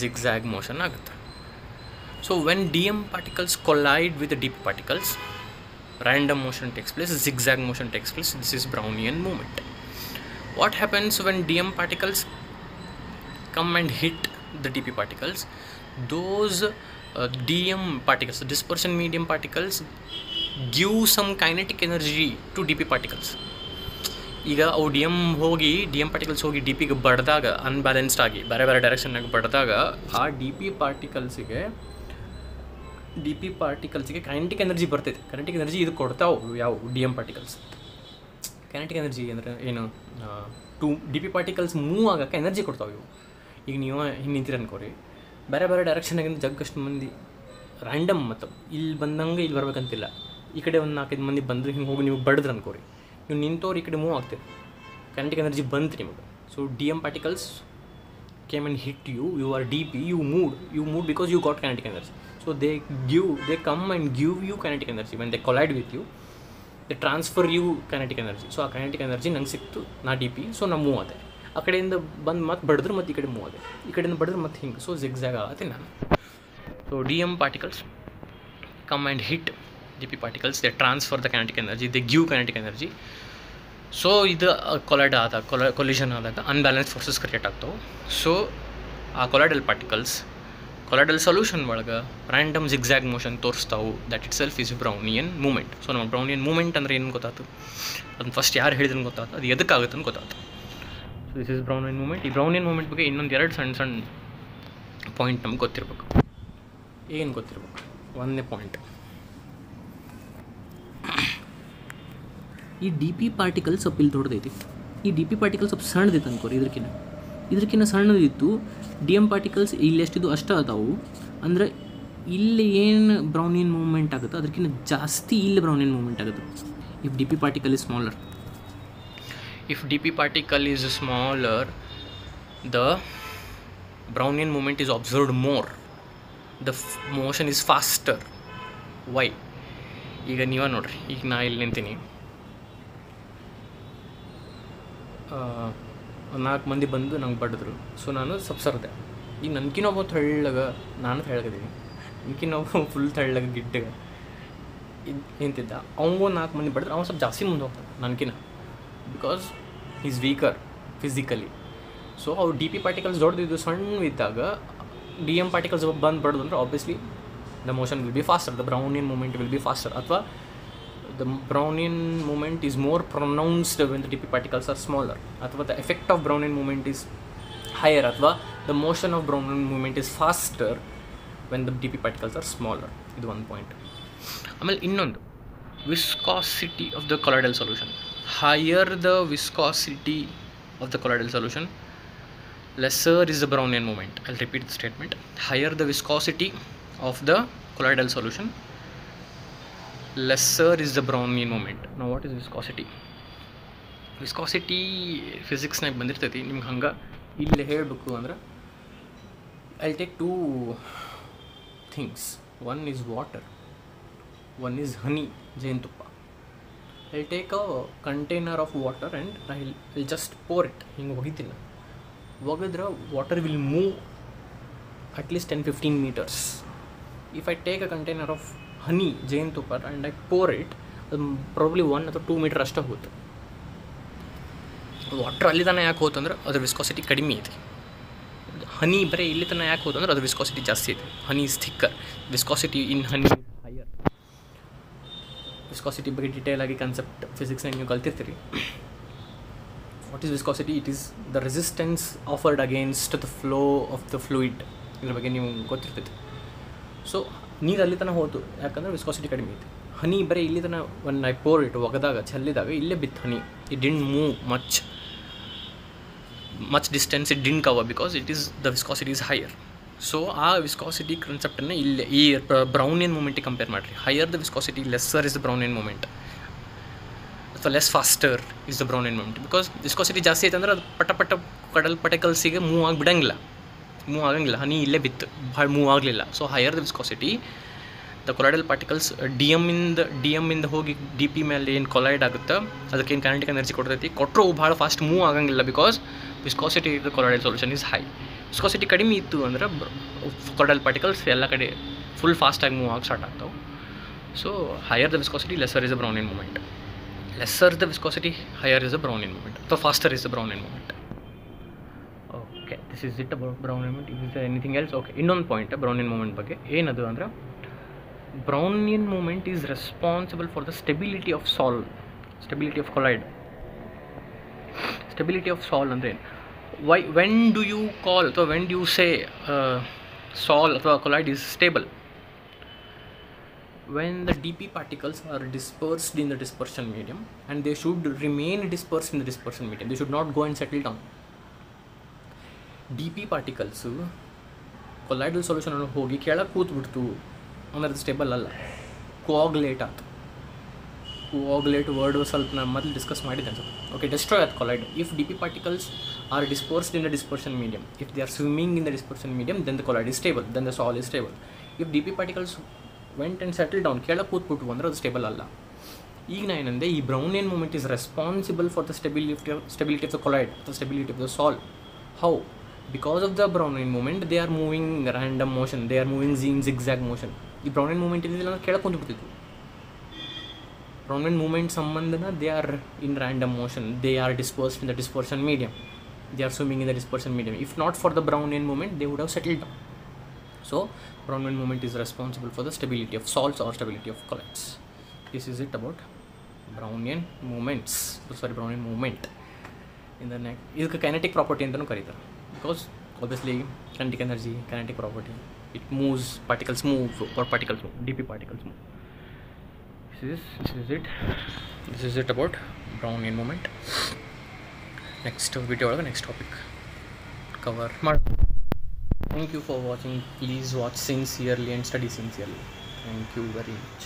ಜಿಗ್ಸ್ಯಾಗ್ ಮೋಷನ್ ಆಗುತ್ತೆ. So when D M particles collide with D P particles, random motion takes place, zigzag motion takes place. This is Brownian movement. What happens when DM particles come and hit the DP particles? Those DM particles, the dispersion medium particles, give some kinetic energy to DP particles. ಈಗ ಅವು D M particles ಹೋಗಿ D ಪಿಗೆ ಬಡ್ದಾಗ unbalanced ಆಗಿ ಬೇರೆ ಬೇರೆ ಡೈರೆಕ್ಷನ್ನಾಗಿ ಬಡ್ದಾಗ ಆ D P ಪಾರ್ಟಿಕಲ್ಸಿಗೆ kinetic energy ಬರ್ತೈತೆ. Kinetic energy ಇದು ಕೊಡ್ತಾವೆ ಯಾವ D M particles. Kinetic energy ಅಂದರೆ ಏನು, ಡಿ ಪಿ ಪಾರ್ಟಿಕಲ್ಸ್ ಮೂವ್ ಆಗೋಕ್ಕೆ ಎನರ್ಜಿ ಕೊಡ್ತಾವೆ ಇವು. ಈಗ ನೀವು ಹಿಂಗೆ ನಿಂತಿರ ಅನ್ಕೋರಿ, ಬೇರೆ ಬೇರೆ ಡೈರೆಕ್ಷನ್ನಾಗಿಂದ ಜಗ್ಗಷ್ಟು ಮಂದಿ ರ್ಯಾಂಡಮ್ ಮತ್ತು ಇಲ್ಲಿ ಬಂದಂಗೆ ಇಲ್ಲಿ ಬರ್ಬೇಕಂತಿಲ್ಲ, ಈ ಕಡೆ ಒಂದು 4-5 ಮಂದಿ ಬಂದು ಹಿಂಗೆ ಹೋಗಿ ನೀವು ಬಡಿದ್ರೆ ಅನ್ಕೋರಿ, ನೀವು ನಿಂತವ್ರು ಈ ಕಡೆ ಮೂವ್ ಆಗ್ತೀರಿ, ಕೈನೆಟಿಕ್ ಎನರ್ಜಿ ಬಂತು ನಿಮಗೆ. So D M particles came and hit you, you are D P, you moved because you got kinetic energy. So they come and give you kinetic energy. When they collide with you, they transfer you kinetic energy. So ಆ kinetic energy ನಂಗೆ ಸಿಕ್ತು, ನಾ D P, so ನಾ move ಆದೆ. ಆ ಕಡೆಯಿಂದ ಬಂದು ಮತ್ತೆ ಬಡಿದ್ರೆ ಮತ್ತೆ ಈ ಕಡೆ ಮೂವ್ ಆದೆ, ಈ ಕಡೆಯಿಂದ ಬಡಿದ್ರೆ ಮತ್ತೆ ಹಿಂಗೆ. ಸೊ ಜಿಗ್ಜ್ಯಾಗ್ ಆಗತ್ತೆ ನಾನು. So D M particles come and hit DP particles, they transfer the kinetic energy, they give kinetic energy. So ಇದು ಕೊಲಿಷನ್ ಆದಾಗ ಅನ್ಬ್ಯಾಲೆನ್ಸ್ ಫೋರ್ಸಸ್ ಕ್ರಿಯೇಟ್ ಆಗ್ತಾವೆ. ಸೊ ಆ ಕೊಲಾಯ್ಡಲ್ ಸೊಲ್ಯೂಷನ್ ಒಳಗೆ ರ್ಯಾಂಡಮ್ ಜಿಗ್ಜ್ಯಾಗ್ ಮೋಷನ್ ತೋರಿಸ್ತಾವೆ. That itself is Brownian movement. So ನಮ್ಮ Brownian movement ಅಂದರೆ ಏನು ಗೊತ್ತಾಯ್ತು, ಅದನ್ನು ಫಸ್ಟ್ ಯಾರು ಹೇಳಿದ್ರೆ ಗೊತ್ತಾಯ್ತು, ಅದು ಎದಕ್ಕಾಗುತ್ತೆ ಅಂತ ಗೊತ್ತಾಯ್ತು. So this is Brownian movement. ಈ ಬ್ರೌನಿಯನ್ ಮೂಮೆಂಟ್ ಬಗ್ಗೆ ಇನ್ನೊಂದು 2 ಸಣ್ಣ ಪಾಯಿಂಟ್ ನಮ್ಗೆ ಗೊತ್ತಿರಬೇಕು. ಏನು ಗೊತ್ತಿರಬೇಕು? 1ನೇ ಪಾಯಿಂಟ್, ಈ ಡಿ ಪಿ ಪಾರ್ಟಿಕಲ್ ಸ್ವಲ್ಪ ಇಲ್ಲಿ ದೊಡ್ಡದೈತಿ. ಈ ಡಿ ಪಿ ಪಾರ್ಟಿಕಲ್ ಸ್ವಲ್ಪ ಸಣ್ಣದೈತೆ ಅನ್ಕೋರಿ, ಇದಕ್ಕಿಂತ ಸಣ್ಣದಿತ್ತು. ಡಿ ಎಮ್ ಪಾರ್ಟಿಕಲ್ಸ್ ಇಲ್ಲಿ ಎಷ್ಟಿದ್ದು ಅಷ್ಟು ಅದಾವು. ಅಂದರೆ ಇಲ್ಲಿ ಏನು ಬ್ರೌನಿಯನ್ ಮೂವ್ಮೆಂಟ್ ಆಗುತ್ತೆ ಅದಕ್ಕಿಂತ ಜಾಸ್ತಿ ಇಲ್ಲಿ ಬ್ರೌನಿಯನ್ ಮೂವ್ಮೆಂಟ್ ಆಗುತ್ತೆ. If D P particle is smaller, the Brownian movement is observed more, the motion is faster. Why? ಈಗ ನೀವೇ ನೋಡ್ರಿ, ಈಗ ನಾ ಇಲ್ಲಿ ನಿಂತೀನಿ, 4 ಮಂದಿ ಬಂದು ನಂಗೆ ಬಡಿದ್ರು. ಸೊ ನಾನು ಸಬ್ಸರ್ದೆ. ಈಗ ನನಗಿನ್ನೊಬ್ಬ ನಾನು ತೆಳ್ಳಗಿದ್ದೀನಿ, ನನಗಿನ್ನೊಬ್ಬ ಫುಲ್ ತೆಳ್ಳಗೆ ಗಿಡ್ಡಗೆ ನಿಂತಿದ್ದ. ಅವನಿಗೂ 4 ಮಂದಿ ಬಡಿದ್ರೆ ಅವ್ನು ಸ್ವಲ್ಪ ಜಾಸ್ತಿ ಮುಂದೆ ಹೋಗ್ತಾನೆ ನನಗಿನ್ನ, because is weaker physically. So ಅವ್ರು ಡಿ ಪಿ ಪಾರ್ಟಿಕಲ್ಸ್ ದೊಡ್ಡದಿದ್ದು ಸಣ್ಣವಿದ್ದಾಗ ಡಿ ಎಮ್ ಪಾರ್ಟಿಕಲ್ಸ್ ಬಂದು ಬಡ್ದು ಅಂದರೆ obviously the motion will be faster, the Brownian movement will be faster. ಅಥವಾ the Brownian movement is more pronounced when the DP particles are smaller. Athwa the effect of Brownian movement is higher, athwa the motion of Brownian movement is faster when the DP particles are smaller. Idu one point. Amel innondu, viscosity of the colloidal solution. Higher the viscosity of the colloidal solution, lesser is the Brownian movement. I'll repeat the statement. Higher the viscosity of the colloidal solution, lesser is the Brownian moment. Now what is viscosity? Viscosity physicsನಾಗ ಬಂದಿರ್ತೈತಿ. ನಿಮ್ಗೆ ಹಂಗೆ ಇಲ್ಲಿ ಹೇಳಬೇಕು ಅಂದ್ರೆ I'll take 2 things. One is water, one is honey, ಜೇನುತುಪ್ಪ. I'll take a container of water and I'll just pour it. ಹಿಂಗೆ ಒಗಿತೀನಿ. ಒಗೆದ್ರೆ water will move at least 10-15 meters. If I take a container of honey, ಜೇನುತುಪ್ಪ, and I pour it, probably 1 or 2 meter ಅಷ್ಟೇ ಹೋಗುತ್ತೆ. Water ಅಲ್ಲಿ ತನಕ ಯಾಕೆ ಹೋತಂದ್ರೆ ಅದ್ರ viscosity ಕಡಿಮೆ ಐತಿ. ಹನಿ ಬರೀ ಇಲ್ಲಿ ತನಕ ಯಾಕೆ ಹೋತಂದ್ರೆ ಅದ್ರ ವಿಸ್ಕಾಸಿಟಿ ಜಾಸ್ತಿ ಐತಿ. Honey is thicker, viscosity in honey higher. Viscosity ಬಗ್ಗೆ ಡೀಟೇಲ್ ಆಗಿ ಕಾನ್ಸೆಪ್ಟ್ ಫಿಸಿಕ್ಸ್ನಾಗ ನೀವು ಕಲ್ತಿರ್ತೀರಿ. What is viscosity? It is the resistance offered against the flow of the fluid. ಇದ್ರ ಬಗ್ಗೆ ನೀವು ಗೊತ್ತಿರ್ತೈತಿ. ಸೊ ನೀರು ಅಲ್ಲಿ ತನಕ ಹೋತು ಯಾಕಂದರೆ ವಿಸ್ಕಾಸಿಟಿ ಕಡಿಮೆ ಐತಿ. ಹನಿ ಬರೀ ಇಲ್ಲಿ ತನಕ ಒನ್ ಐ ಪೋರ್ ಇಟ್ ಒಗೆದಾಗ ಚೆಲ್ಲಿದಾಗ ಇಲ್ಲೇ ಬಿತ್ತು honey. It didn't move much distance, it didn't cover because it is the viscosity is higher. So ಆ ವಿಸ್ಕಾಸಿಟಿ ಕಾನ್ಸೆಪ್ಟನ್ನು ಇಲ್ಲೇ ಈ ಬ್ರೌನಿಯನ್ ಮೂಮೆಂಟಿಗೆ ಕಂಪೇರ್ ಮಾಡಿರಿ. Higher the viscosity, lesser is the Brownian movement, ಅಥವಾ less faster is the Brownian movement. Because viscosity ಜಾಸ್ತಿ ಐತೆ ಅಂದ್ರೆ ಅದು ಪಟ ಕಡಲ್ ಪಟಕಲ್ಸಿಗೆ ಮೂವ್ ಆಗಿ ಬಿಡಂಗಿಲ್ಲ. ಹನಿ ಇಲ್ಲೇ ಬಿತ್ತು, ಭಾಳ ಮೂವ್ ಆಗಲಿಲ್ಲ. So higher the viscosity, the colloidal particles D ಎಮ್ಮಿಂದ ಹೋಗಿ ಡಿ ಪಿ ಮೇಲೆ ಏನು ಕೊಲೈಡ್ ಆಗುತ್ತೆ ಅದಕ್ಕೇನು ಕೈನೆಟಿಕ್ ಎನರ್ಜಿ ಕೊಡ್ತೈತಿ. ಕೊಟ್ಟರು ಭಾಳ ಫಾಸ್ಟ್ ಮೂವ್ ಆಗಂಗಿಲ್ಲ because viscosity the colloidal solution is high. Viscosity ಕಡಿಮೆ ಇತ್ತು ಅಂದ್ರೆ ಕೊಲಾಯ್ಡಲ್ ಪಾರ್ಟಿಕಲ್ಸ್ ಎಲ್ಲ ಕಡೆ ಫುಲ್ ಫಾಸ್ಟಾಗಿ ಮೂವ್ ಆಗಿ ಸ್ಟಾರ್ಟ್ ಆಗ್ತಾವೆ. So higher the viscosity, lesser is the Brownian movement. lesser the viscosity, higher is the Brownian moment, so faster is the Brownian moment. Okay, this is it about Brownian moment. Is there anything else? Okay, ಇನ್ನೊಂದು point Brownian moment ಬಗ್ಗೆ ಏನದು ಅಂದರೆ, Brownian moment is responsible for the stability of Sol, stability of colloid. Stability of Sol ಅಂದರೆ why, when do you call, so when do you say Sol ಅಥವಾ colloid is stable? When the dp particles are dispersed in the dispersion medium, and they should remain dispersed in the dispersion medium, they should not go and settle down. dp particles colloidal solution ಅನ್ನು ಹೋಗಿ ಕೆಳಗೆ ಕೂತ್ಬಿಡ್ತು ಅಂದರೆ ಅದು stable ಅಲ್ಲ, ಕೋಆಗುಲೇಟ್ ಆಯ್ತು. ಕೋಆಗುಲೇಟ್ word ಸ್ವಲ್ಪ ನಾನು ಮೊದಲು ಡಿಸ್ಕಸ್ ಮಾಡಿದ್ದೆ ಅನ್ಸುತ್ತೆ. ಓಕೆ, ಡೆಸ್ಟ್ರಾಯ್ ಆಯ್ತು colloid. If dp particles are dispersed in the dispersion medium, if they are swimming in the dispersion medium, then the colloid is stable, then the Sol is stable. If dp particles went and settled down, ಕೆಳಗೆ ಕೂತ್ಬಿಟ್ಟು ಅಂದರೆ ಅದು stable ಅಲ್ಲ. ಈಗ ನಾ ಏನಂದರೆ, ಈ Brownian moment is responsible for the stability of the colloid, the stability of the Sol. How? Because of the Brownian moment, they are moving random motion, they are moving zigzag motion. ಈ Brownian moment ಇದೆಲ್ಲ ಕೆಳಗೆ ಕುಂತ್ಬಿಡ್ತಿದ್ವು. Brownian moment ಸಂಬಂಧನ, they are in random motion, they are dispersed in the dispersion medium, they are swimming in the dispersion medium. If not for the Brownian moment, they would have settled down. So Brownian moment is responsible for the stability of salts or stability of colloids. This is it about Brownian moments. Sorry, Brownian moment. In the next, ಇದಕ್ಕೆ kinetic property ಅಂತಲೂ ಕರೀತಾರೆ, because obviously kinetic energy, kinetic property, it moves, particles move, or particles move, dp particles move. This is it about Brownian moment. Next video ಒಳಗೆ next topic cover ಮಾಡಿ. Thank you for watching. Please watch sincerely and study sincerely. Thank you very much.